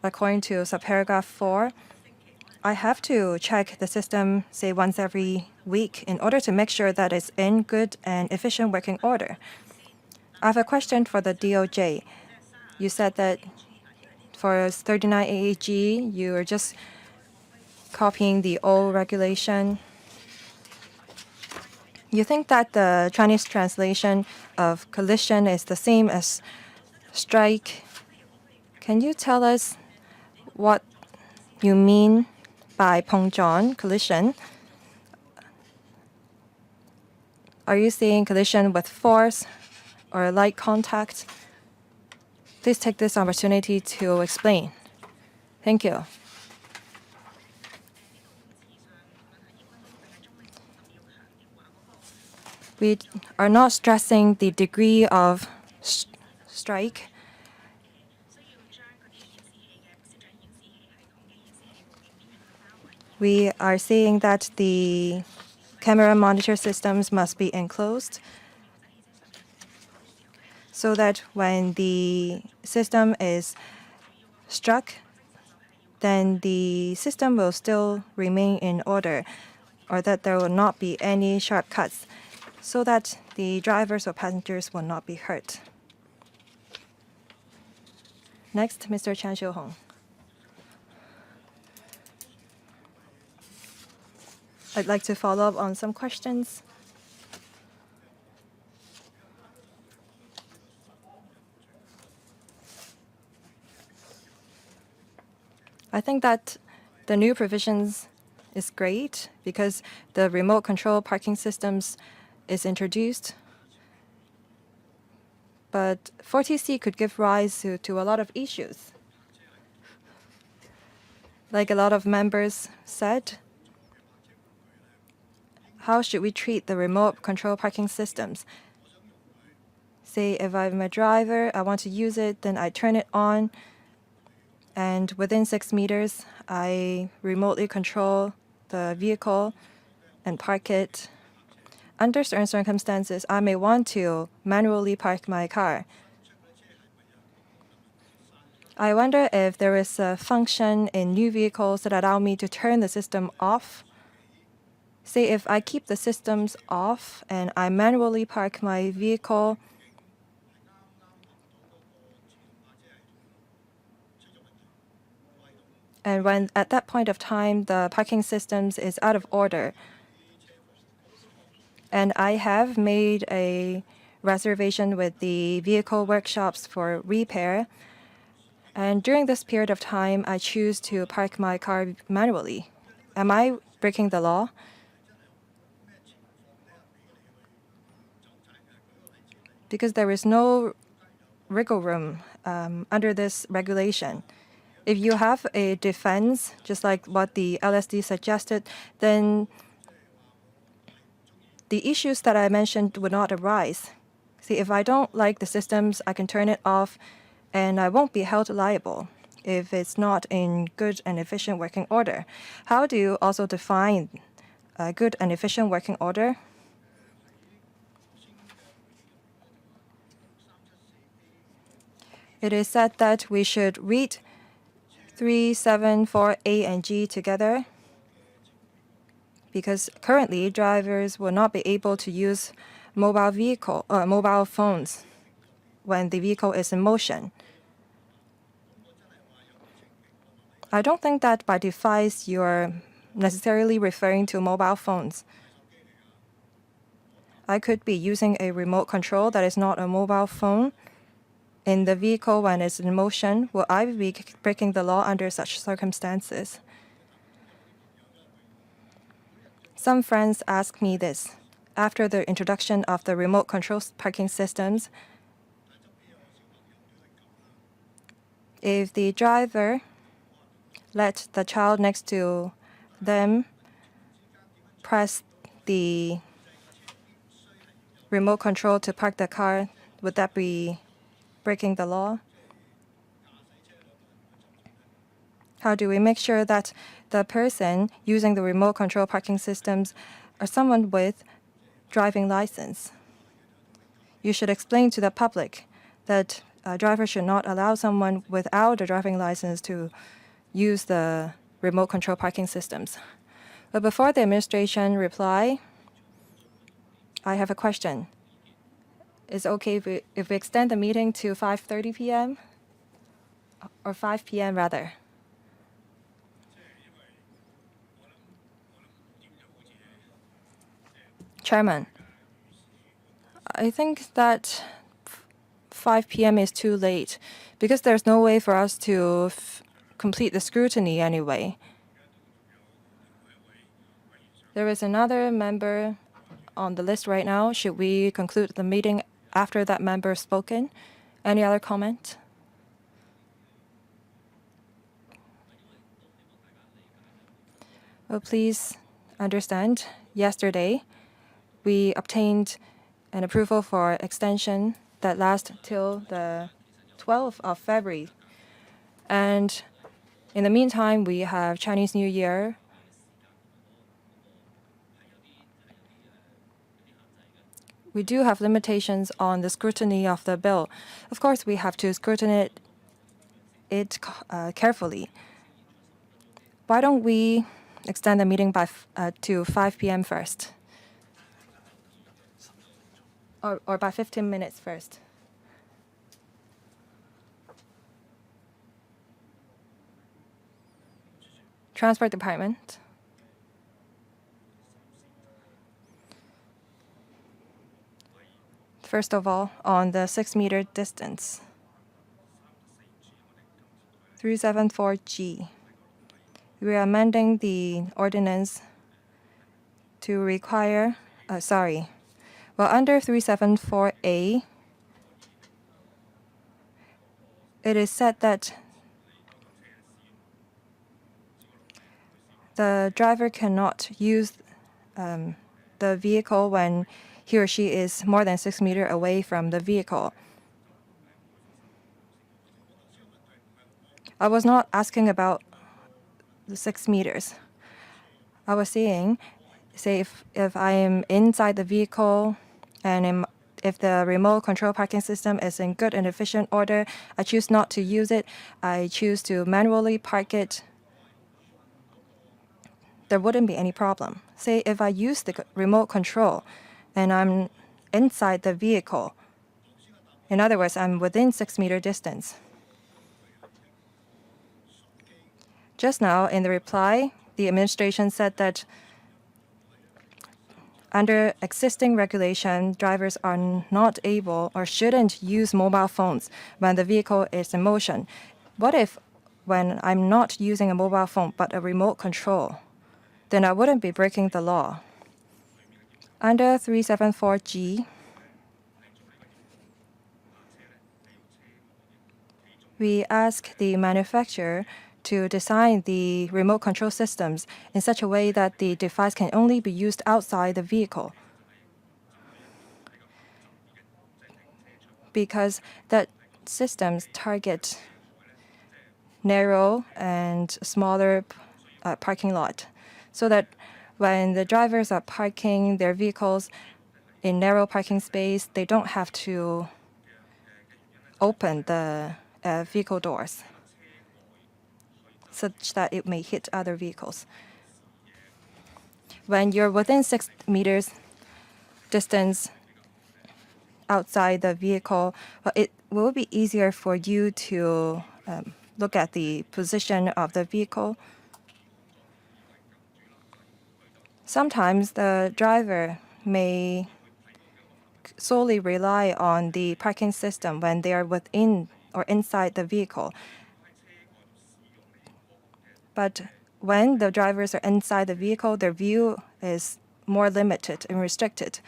according to subparagraph 4, I have to check the system, say, once every week in order to make sure that it's in good and efficient working order. I have a question for the DOJ. You said that for 39 AAG, you are just copying the old regulation. You think that the Chinese translation of collision is the same as strike? Can you tell us what you mean by 碰撞, collision? Are you saying collision with force or light contact? Please take this opportunity to explain. Thank you. We are not stressing the degree of strike. We are saying that the camera monitor systems must be enclosed so that when the system is struck, then the system will still remain in order, or that there will not be any sharp cuts, so that the drivers or passengers will not be hurt. Next, Mr. Chan Xiu-hong. I'd like to follow up on some questions. I think that the new provisions is great because the remote control parking systems is introduced. But 40C could give rise to a lot of issues. Like a lot of members said, how should we treat the remote control parking systems? Say if I'm a driver, I want to use it, then I turn it on, and within 6 meters, I remotely control the vehicle and park it. Under certain circumstances, I may want to manually park my car. I wonder if there is a function in new vehicles that allow me to turn the system off. Say if I keep the systems off and I manually park my vehicle, and when at that point of time the parking systems is out of order, and I have made a reservation with the vehicle workshops for repair, and during this period of time I choose to park my car manually, am I breaking the law? Because there is no wiggle room under this regulation. If you have a defense, just like what the LSD suggested, then the issues that I mentioned would not arise. See, if I don't like the systems, I can turn it off and I won't be held liable if it's not in good and efficient working order. How do you also define a good and efficient working order? It is said that we should read 374A and G together because currently drivers will not be able to use mobile phones when the vehicle is in motion. I don't think that by device you're necessarily referring to mobile phones. I could be using a remote control that is not a mobile phone in the vehicle when it's in motion. Will I be breaking the law under such circumstances? Some friends ask me this. After the introduction of the remote control parking systems, if the driver let the child next to them press the remote control to park the car, would that be breaking the law? How do we make sure that the person using the remote control parking systems are someone with driving license? You should explain to the public that a driver should not allow someone without a driving license to use the remote control parking systems. But before the administration reply, I have a question. Is it okay if we extend the meeting to 5:30 p.m. or 5 p.m. rather? Chairman, I think that 5 p.m. is too late because there's no way for us to complete the scrutiny anyway. There is another member on the list right now. Should we conclude the meeting after that member has spoken? Any other comment? Well, please understand, yesterday we obtained an approval for extension that lasts till the 12th of February. And in the meantime, we have Chinese New Year. We do have limitations on the scrutiny of the bill. Of course, we have to scrutinize it carefully. Why don't we extend the meeting to 5 p.m. first? Or by 15 minutes first? Transport Department. First of all, on the 6-meter distance, 374G. We are amending the ordinance to require, under 374A, it is said that the driver cannot use the vehicle when he or she is more than 6 meters away from the vehicle. I was not asking about the 6 meters. I was saying, say if I am inside the vehicle and if the remote control parking system is in good and efficient order, I choose not to use it. I choose to manually park it. There wouldn't be any problem. Say if I use the remote control and I'm inside the vehicle, in other words, I'm within 6-meter distance. Just now, in the reply, the administration said that under existing regulation, drivers are not able or shouldn't use mobile phones when the vehicle is in motion. What if when I'm not using a mobile phone but a remote control? Then I wouldn't be breaking the law. Under 374G, we ask the manufacturer to design the remote control systems in such a way that the device can only be used outside the vehicle. because that systems target narrow and smaller parking lot, so that when the drivers are parking their vehicles in narrow parking space, they don't have to open the vehicle doors such that it may hit other vehicles. When you're within 6 meters distance outside the vehicle, well, it will be easier for you to look at the position of the vehicle. Sometimes the driver may solely rely on the parking system when they are within or inside the vehicle. But when the drivers are inside the vehicle, their view is more limited and restricted.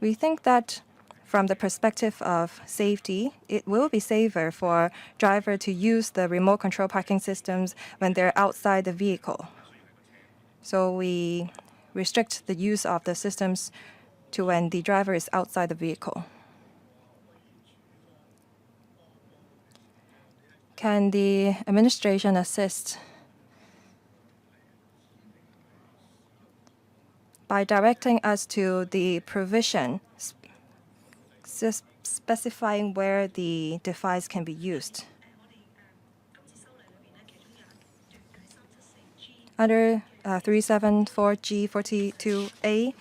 We think that from the perspective of safety, it will be safer for driver to use the remote control parking systems when they're outside the vehicle. So we restrict the use of the systems to when the driver is outside the vehicle. Can the administration assist by directing us to the provision specifying where the device can be used? Under 374G42A,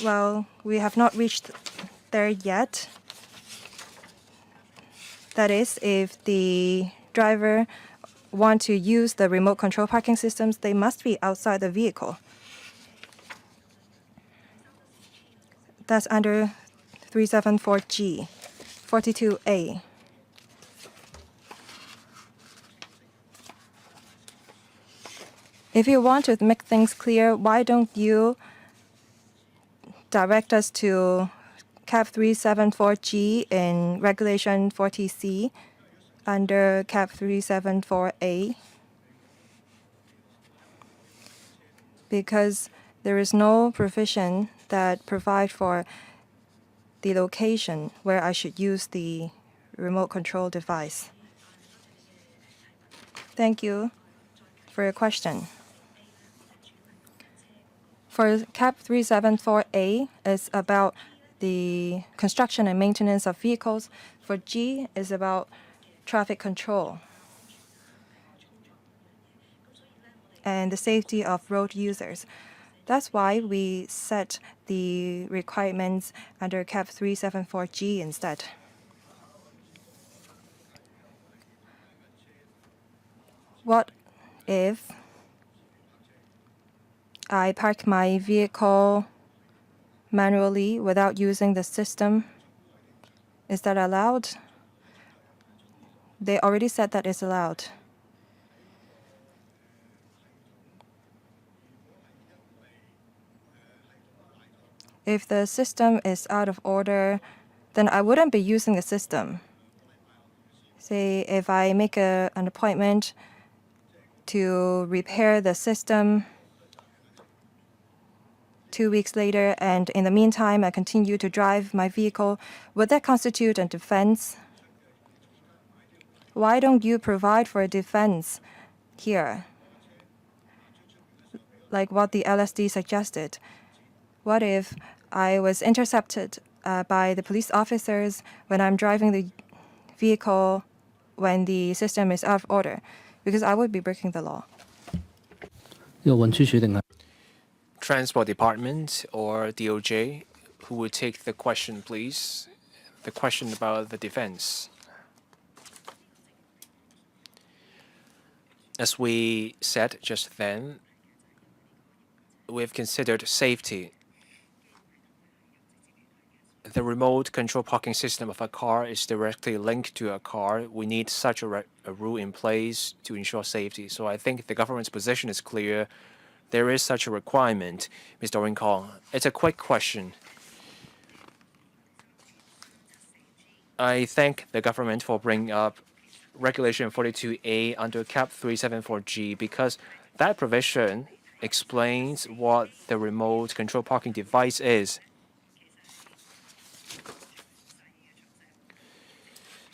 well, we have not reached there yet. That is, if the driver want to use the remote control parking systems, they must be outside the vehicle. That's under 374G, 42A. If you want to make things clear, why don't you direct us to Cap 374G in Regulation 40C under Cap 374A? Because there is no provision that provide for the location where I should use the remote control device. Thank you for your question. For Cap 374A, it's about the construction and maintenance of vehicles. For G, is about traffic control and the safety of road users. That's why we set the requirements under Cap 374G instead. What if I park my vehicle manually without using the system? Is that allowed? They already said that it's allowed. If the system is out of order, then I wouldn't be using the system. Say if I make an appointment to repair the system 2 weeks later, and in the meantime I continue to drive my vehicle, would that constitute a defense? Why don't you provide for a defense here, like what the LSD suggested? What if I was intercepted by the police officers when I'm driving the vehicle when the system is out of order? Because I would be breaking the law. Transport Department or DOJ, who would take the question, please? The question about the defense. As we said just then, we've considered safety. The remote control parking system of a car is directly linked to a car. We need such a rule in place to ensure safety. So I think the government's position is clear. There is such a requirement, Mr. Wing Kong. It's a quick question. I thank the government for bringing up Regulation 42A under Cap 374G because that provision explains what the remote control parking device is.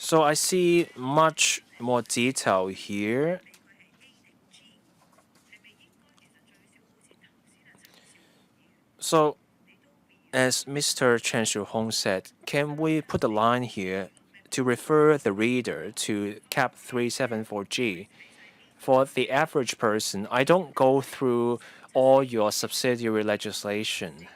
So I see much more detail here. So, as Mr. Chen Shu-hong said, can we put a line here to refer the reader to CAP 374G? For the average person, I don't go through all your subsidiary legislation.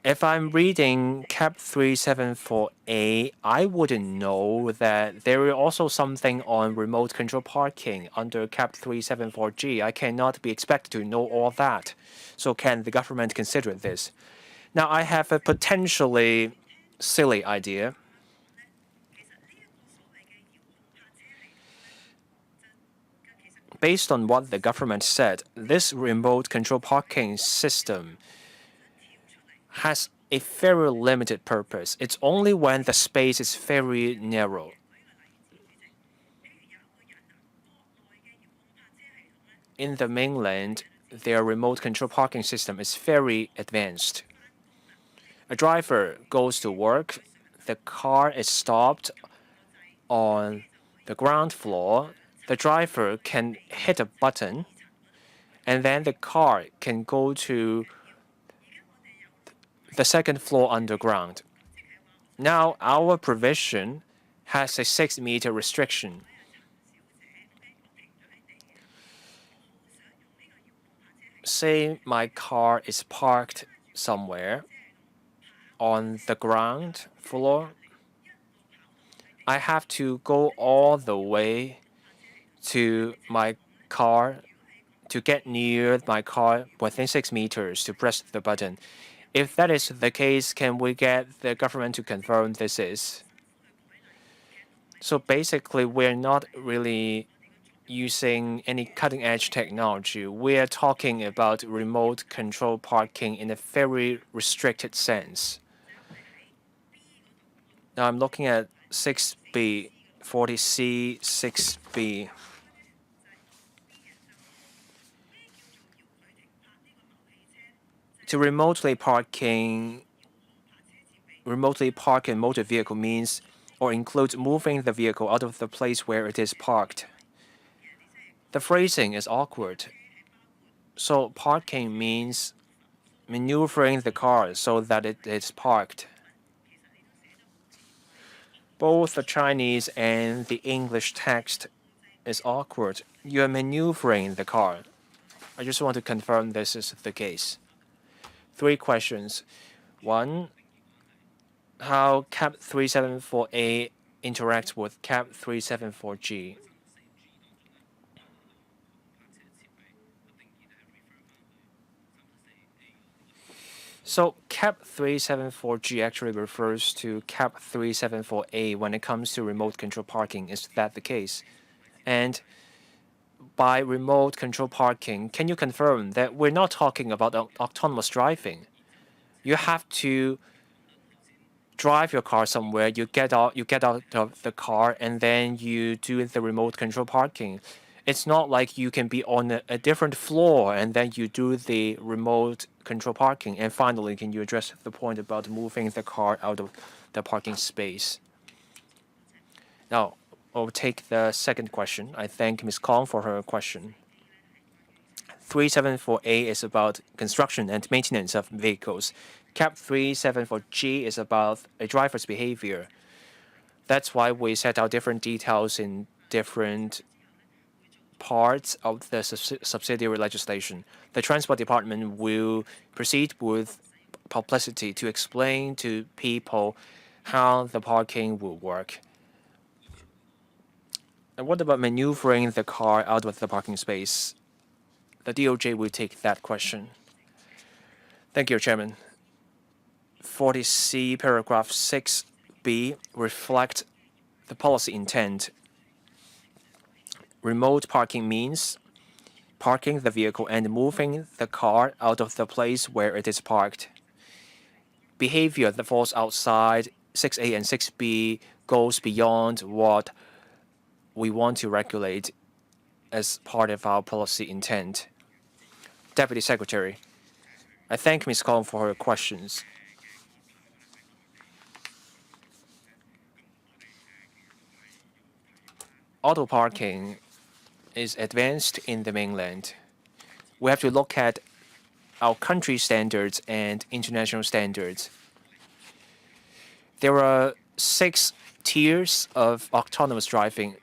If I'm reading CAP 374A, I wouldn't know that there is also something on remote control parking under CAP 374G. I cannot be expected to know all that. So can the government consider this? Now, I have a potentially silly idea. Based on what the government said, this remote control parking system has a very limited purpose. It's only when the space is very narrow. In the mainland, their remote control parking system is very advanced. A driver goes to work, the car is stopped on the ground floor, the driver can hit a button, and then the car can go to the second floor underground. Now, our provision has a 6-meter restriction. Say my car is parked somewhere on the ground floor. I have to go all the way to my car to get near my car within 6 meters to press the button. If that is the case, can we get the government to confirm this is? So basically, we're not really using any cutting edge technology. We're talking about remote control parking in a very restricted sense. Now I'm looking at 6B, 40C, 6B. To remotely park a motor vehicle means or includes moving the vehicle out of the place where it is parked. The phrasing is awkward. So parking means maneuvering the car so that it is parked. Both the Chinese and the English text is awkward. You are maneuvering the car. I just want to confirm this is the case. 3 questions. 1. How CAP 374A interacts with CAP 374G. So CAP 374G actually refers to CAP 374A when it comes to remote control parking. Is that the case? And by remote control parking, can you confirm that we're not talking about autonomous driving? You have to drive your car somewhere, you get out of the car, and then you do the remote control parking. It's not like you can be on a different floor and then you do the remote control parking. And finally, can you address the point about moving the car out of the parking space? Now, I'll take the second question. I thank Ms. Kong for her question. 374A is about construction and maintenance of vehicles. CAP 374G is about a driver's behavior. That's why we set out different details in different parts of the subsidiary legislation. The Transport Department will proceed with publicity to explain to people how the parking will work. And what about maneuvering the car out of the parking space? The DOJ will take that question. Thank you, Chairman. 40C paragraph 6B reflect the policy intent. Remote parking means parking the vehicle and moving the car out of the place where it is parked. Behavior that falls outside 6A and 6B goes beyond what we want to regulate as part of our policy intent. Deputy Secretary, I thank Ms. Kong for her questions. auto parking is advanced in the mainland. We have to look at our country standards and international standards. There are 6 tiers of autonomous driving.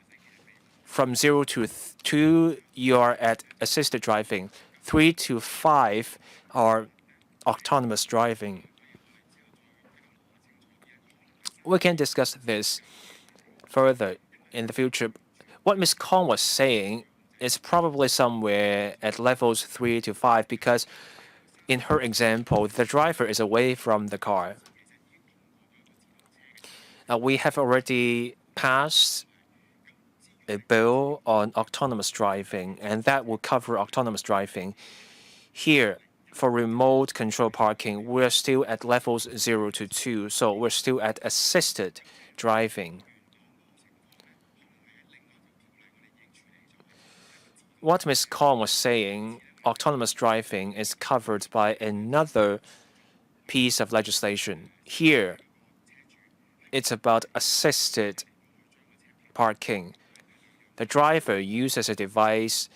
From 0 to 2, you are at assisted driving. 3 to 5 are autonomous driving. We can discuss this further in the future. What Ms. Kong was saying is probably somewhere at levels 3 to 5 because in her example, the driver is away from the car. We have already passed a bill on autonomous driving, and that will cover autonomous driving. Here, for remote control parking, we're still at levels 0 to 2, so we're still at assisted driving. What Ms. Kong was saying, autonomous driving is covered by another piece of legislation. Here, it's about assisted parking. The driver uses a device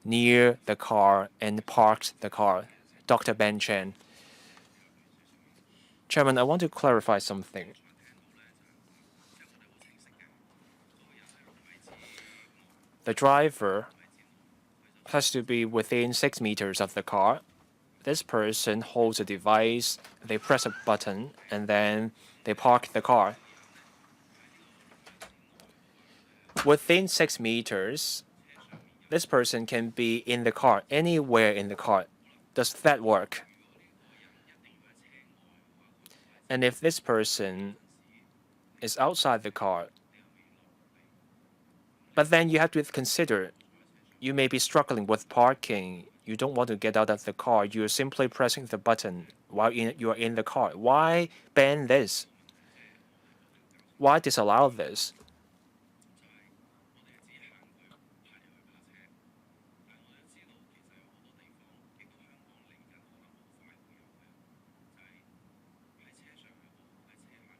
near the car and parks the car. Dr. Ben Chen. Chairman, I want to clarify something. The driver has to be within 6 meters of the car. This person holds a device, they press a button, and then they park the car. Within 6 meters, this person can be in the car, anywhere in the car. Does that work? And if this person is outside the car, but then you have to consider you may be struggling with parking. You don't want to get out of the car. You're simply pressing the button while you are in the car. Why ban this? Why disallow this?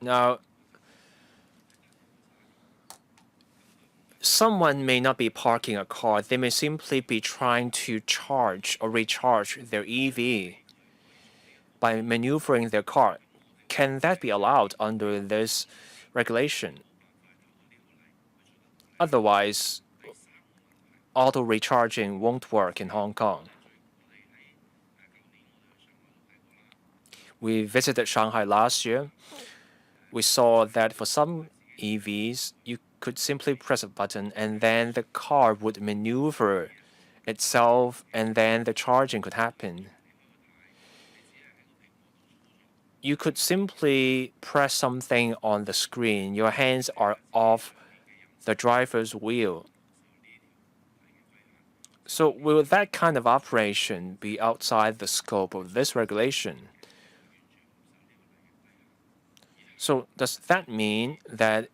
Now, someone may not be parking a car. They may simply be trying to charge or recharge their EV by maneuvering their car. Can that be allowed under this regulation? Otherwise, auto recharging won't work in Hong Kong. We visited Shanghai last year. We saw that for some EVs, you could simply press a button and then the car would maneuver itself and then the charging could happen. You could simply press something on the screen. Your hands are off the driver's wheel. So will that kind of operation be outside the scope of this regulation? So does that mean that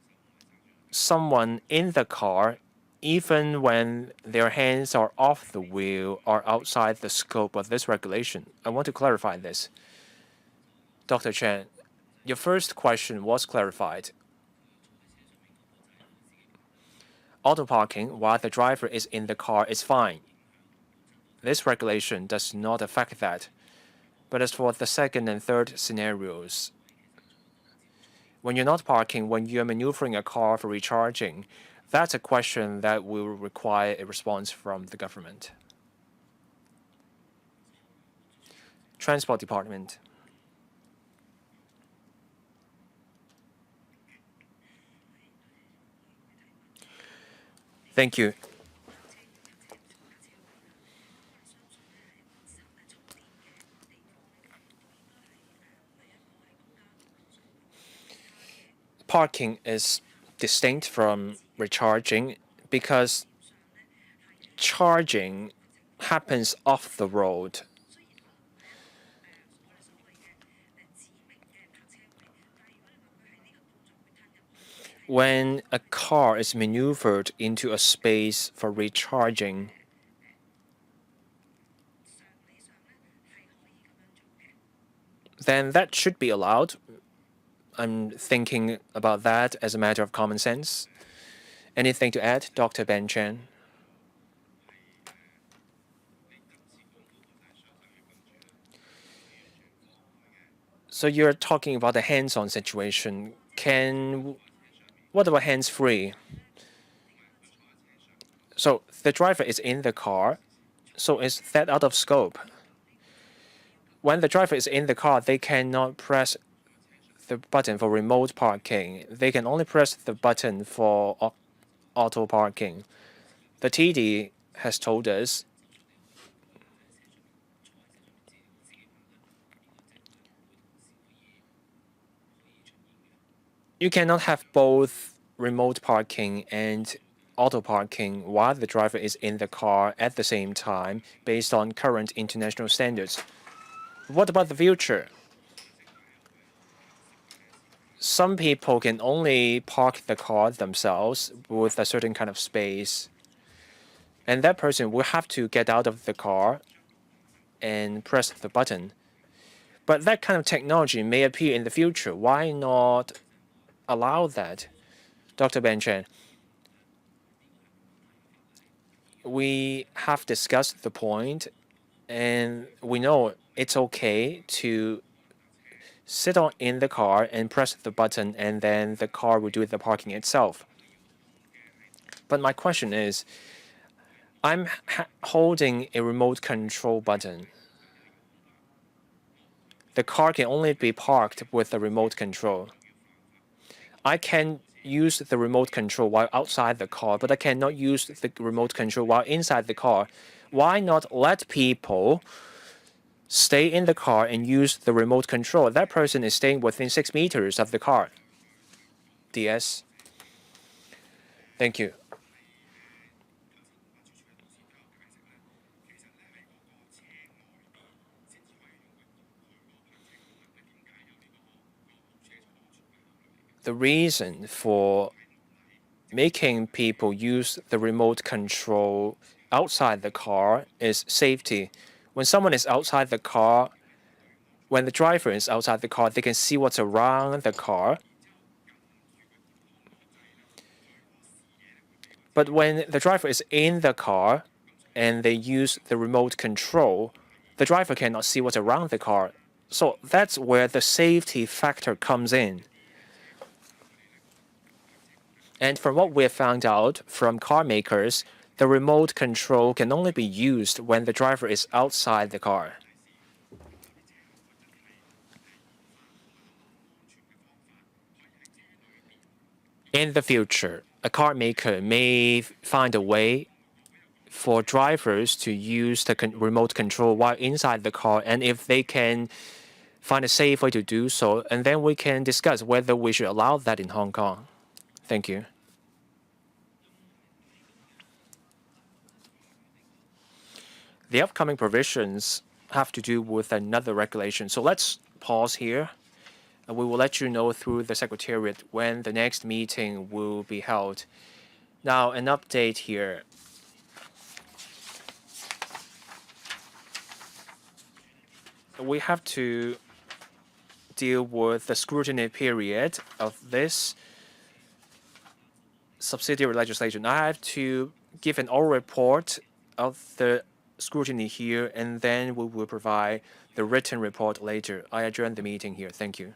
someone in the car, even when their hands are off the wheel, are outside the scope of this regulation? I want to clarify this. Dr. Chen, your first question was clarified. Auto parking while the driver is in the car is fine. This regulation does not affect that. But as for the second and third scenarios, when you're not parking, when you're maneuvering a car for recharging, that's a question that will require a response from the government. Transport Department. Thank you. Parking is distinct from recharging because charging happens off the road. When a car is maneuvered into a space for recharging, then that should be allowed. I'm thinking about that as a matter of common sense. Anything to add, Dr. Ben Chen? So you're talking about the hands-on situation. What about hands-free? So the driver is in the car, so is that out of scope? When the driver is in the car, they cannot press the button for remote parking. They can only press the button for auto parking. The TD has told us you cannot have both remote parking and auto parking while the driver is in the car at the same time based on current international standards. What about the future? Some people can only park the car themselves with a certain kind of space, and that person will have to get out of the car and press the button. But that kind of technology may appear in the future. Why not allow that? Dr. Ben Chen, we have discussed the point, and we know it's okay to sit in the car and press the button, and then the car will do the parking itself. But my question is, I'm holding a remote control button. The car can only be parked with the remote control. I can use the remote control while outside the car, but I cannot use the remote control while inside the car. Why not let people stay in the car and use the remote control? That person is staying within 6 meters of the car. DS. Thank you. The reason for making people use the remote control outside the car is safety. When someone is outside the car, when the driver is outside the car, they can see what's around the car. But when the driver is in the car and they use the remote control, the driver cannot see what's around the car. So that's where the safety factor comes in. And from what we have found out from car makers, the remote control can only be used when the driver is outside the car. In the future, a car maker may find a way for drivers to use the remote control while inside the car, and if they can find a safe way to do so, and then we can discuss whether we should allow that in Hong Kong. Thank you. The upcoming provisions have to do with another regulation. So let's pause here. And we will let you know through the Secretariat when the next meeting will be held. Now, an update here. We have to deal with the scrutiny period of this subsidiary legislation. I have to give an oral report of the scrutiny here, and then we will provide the written report later. I adjourn the meeting here. Thank you.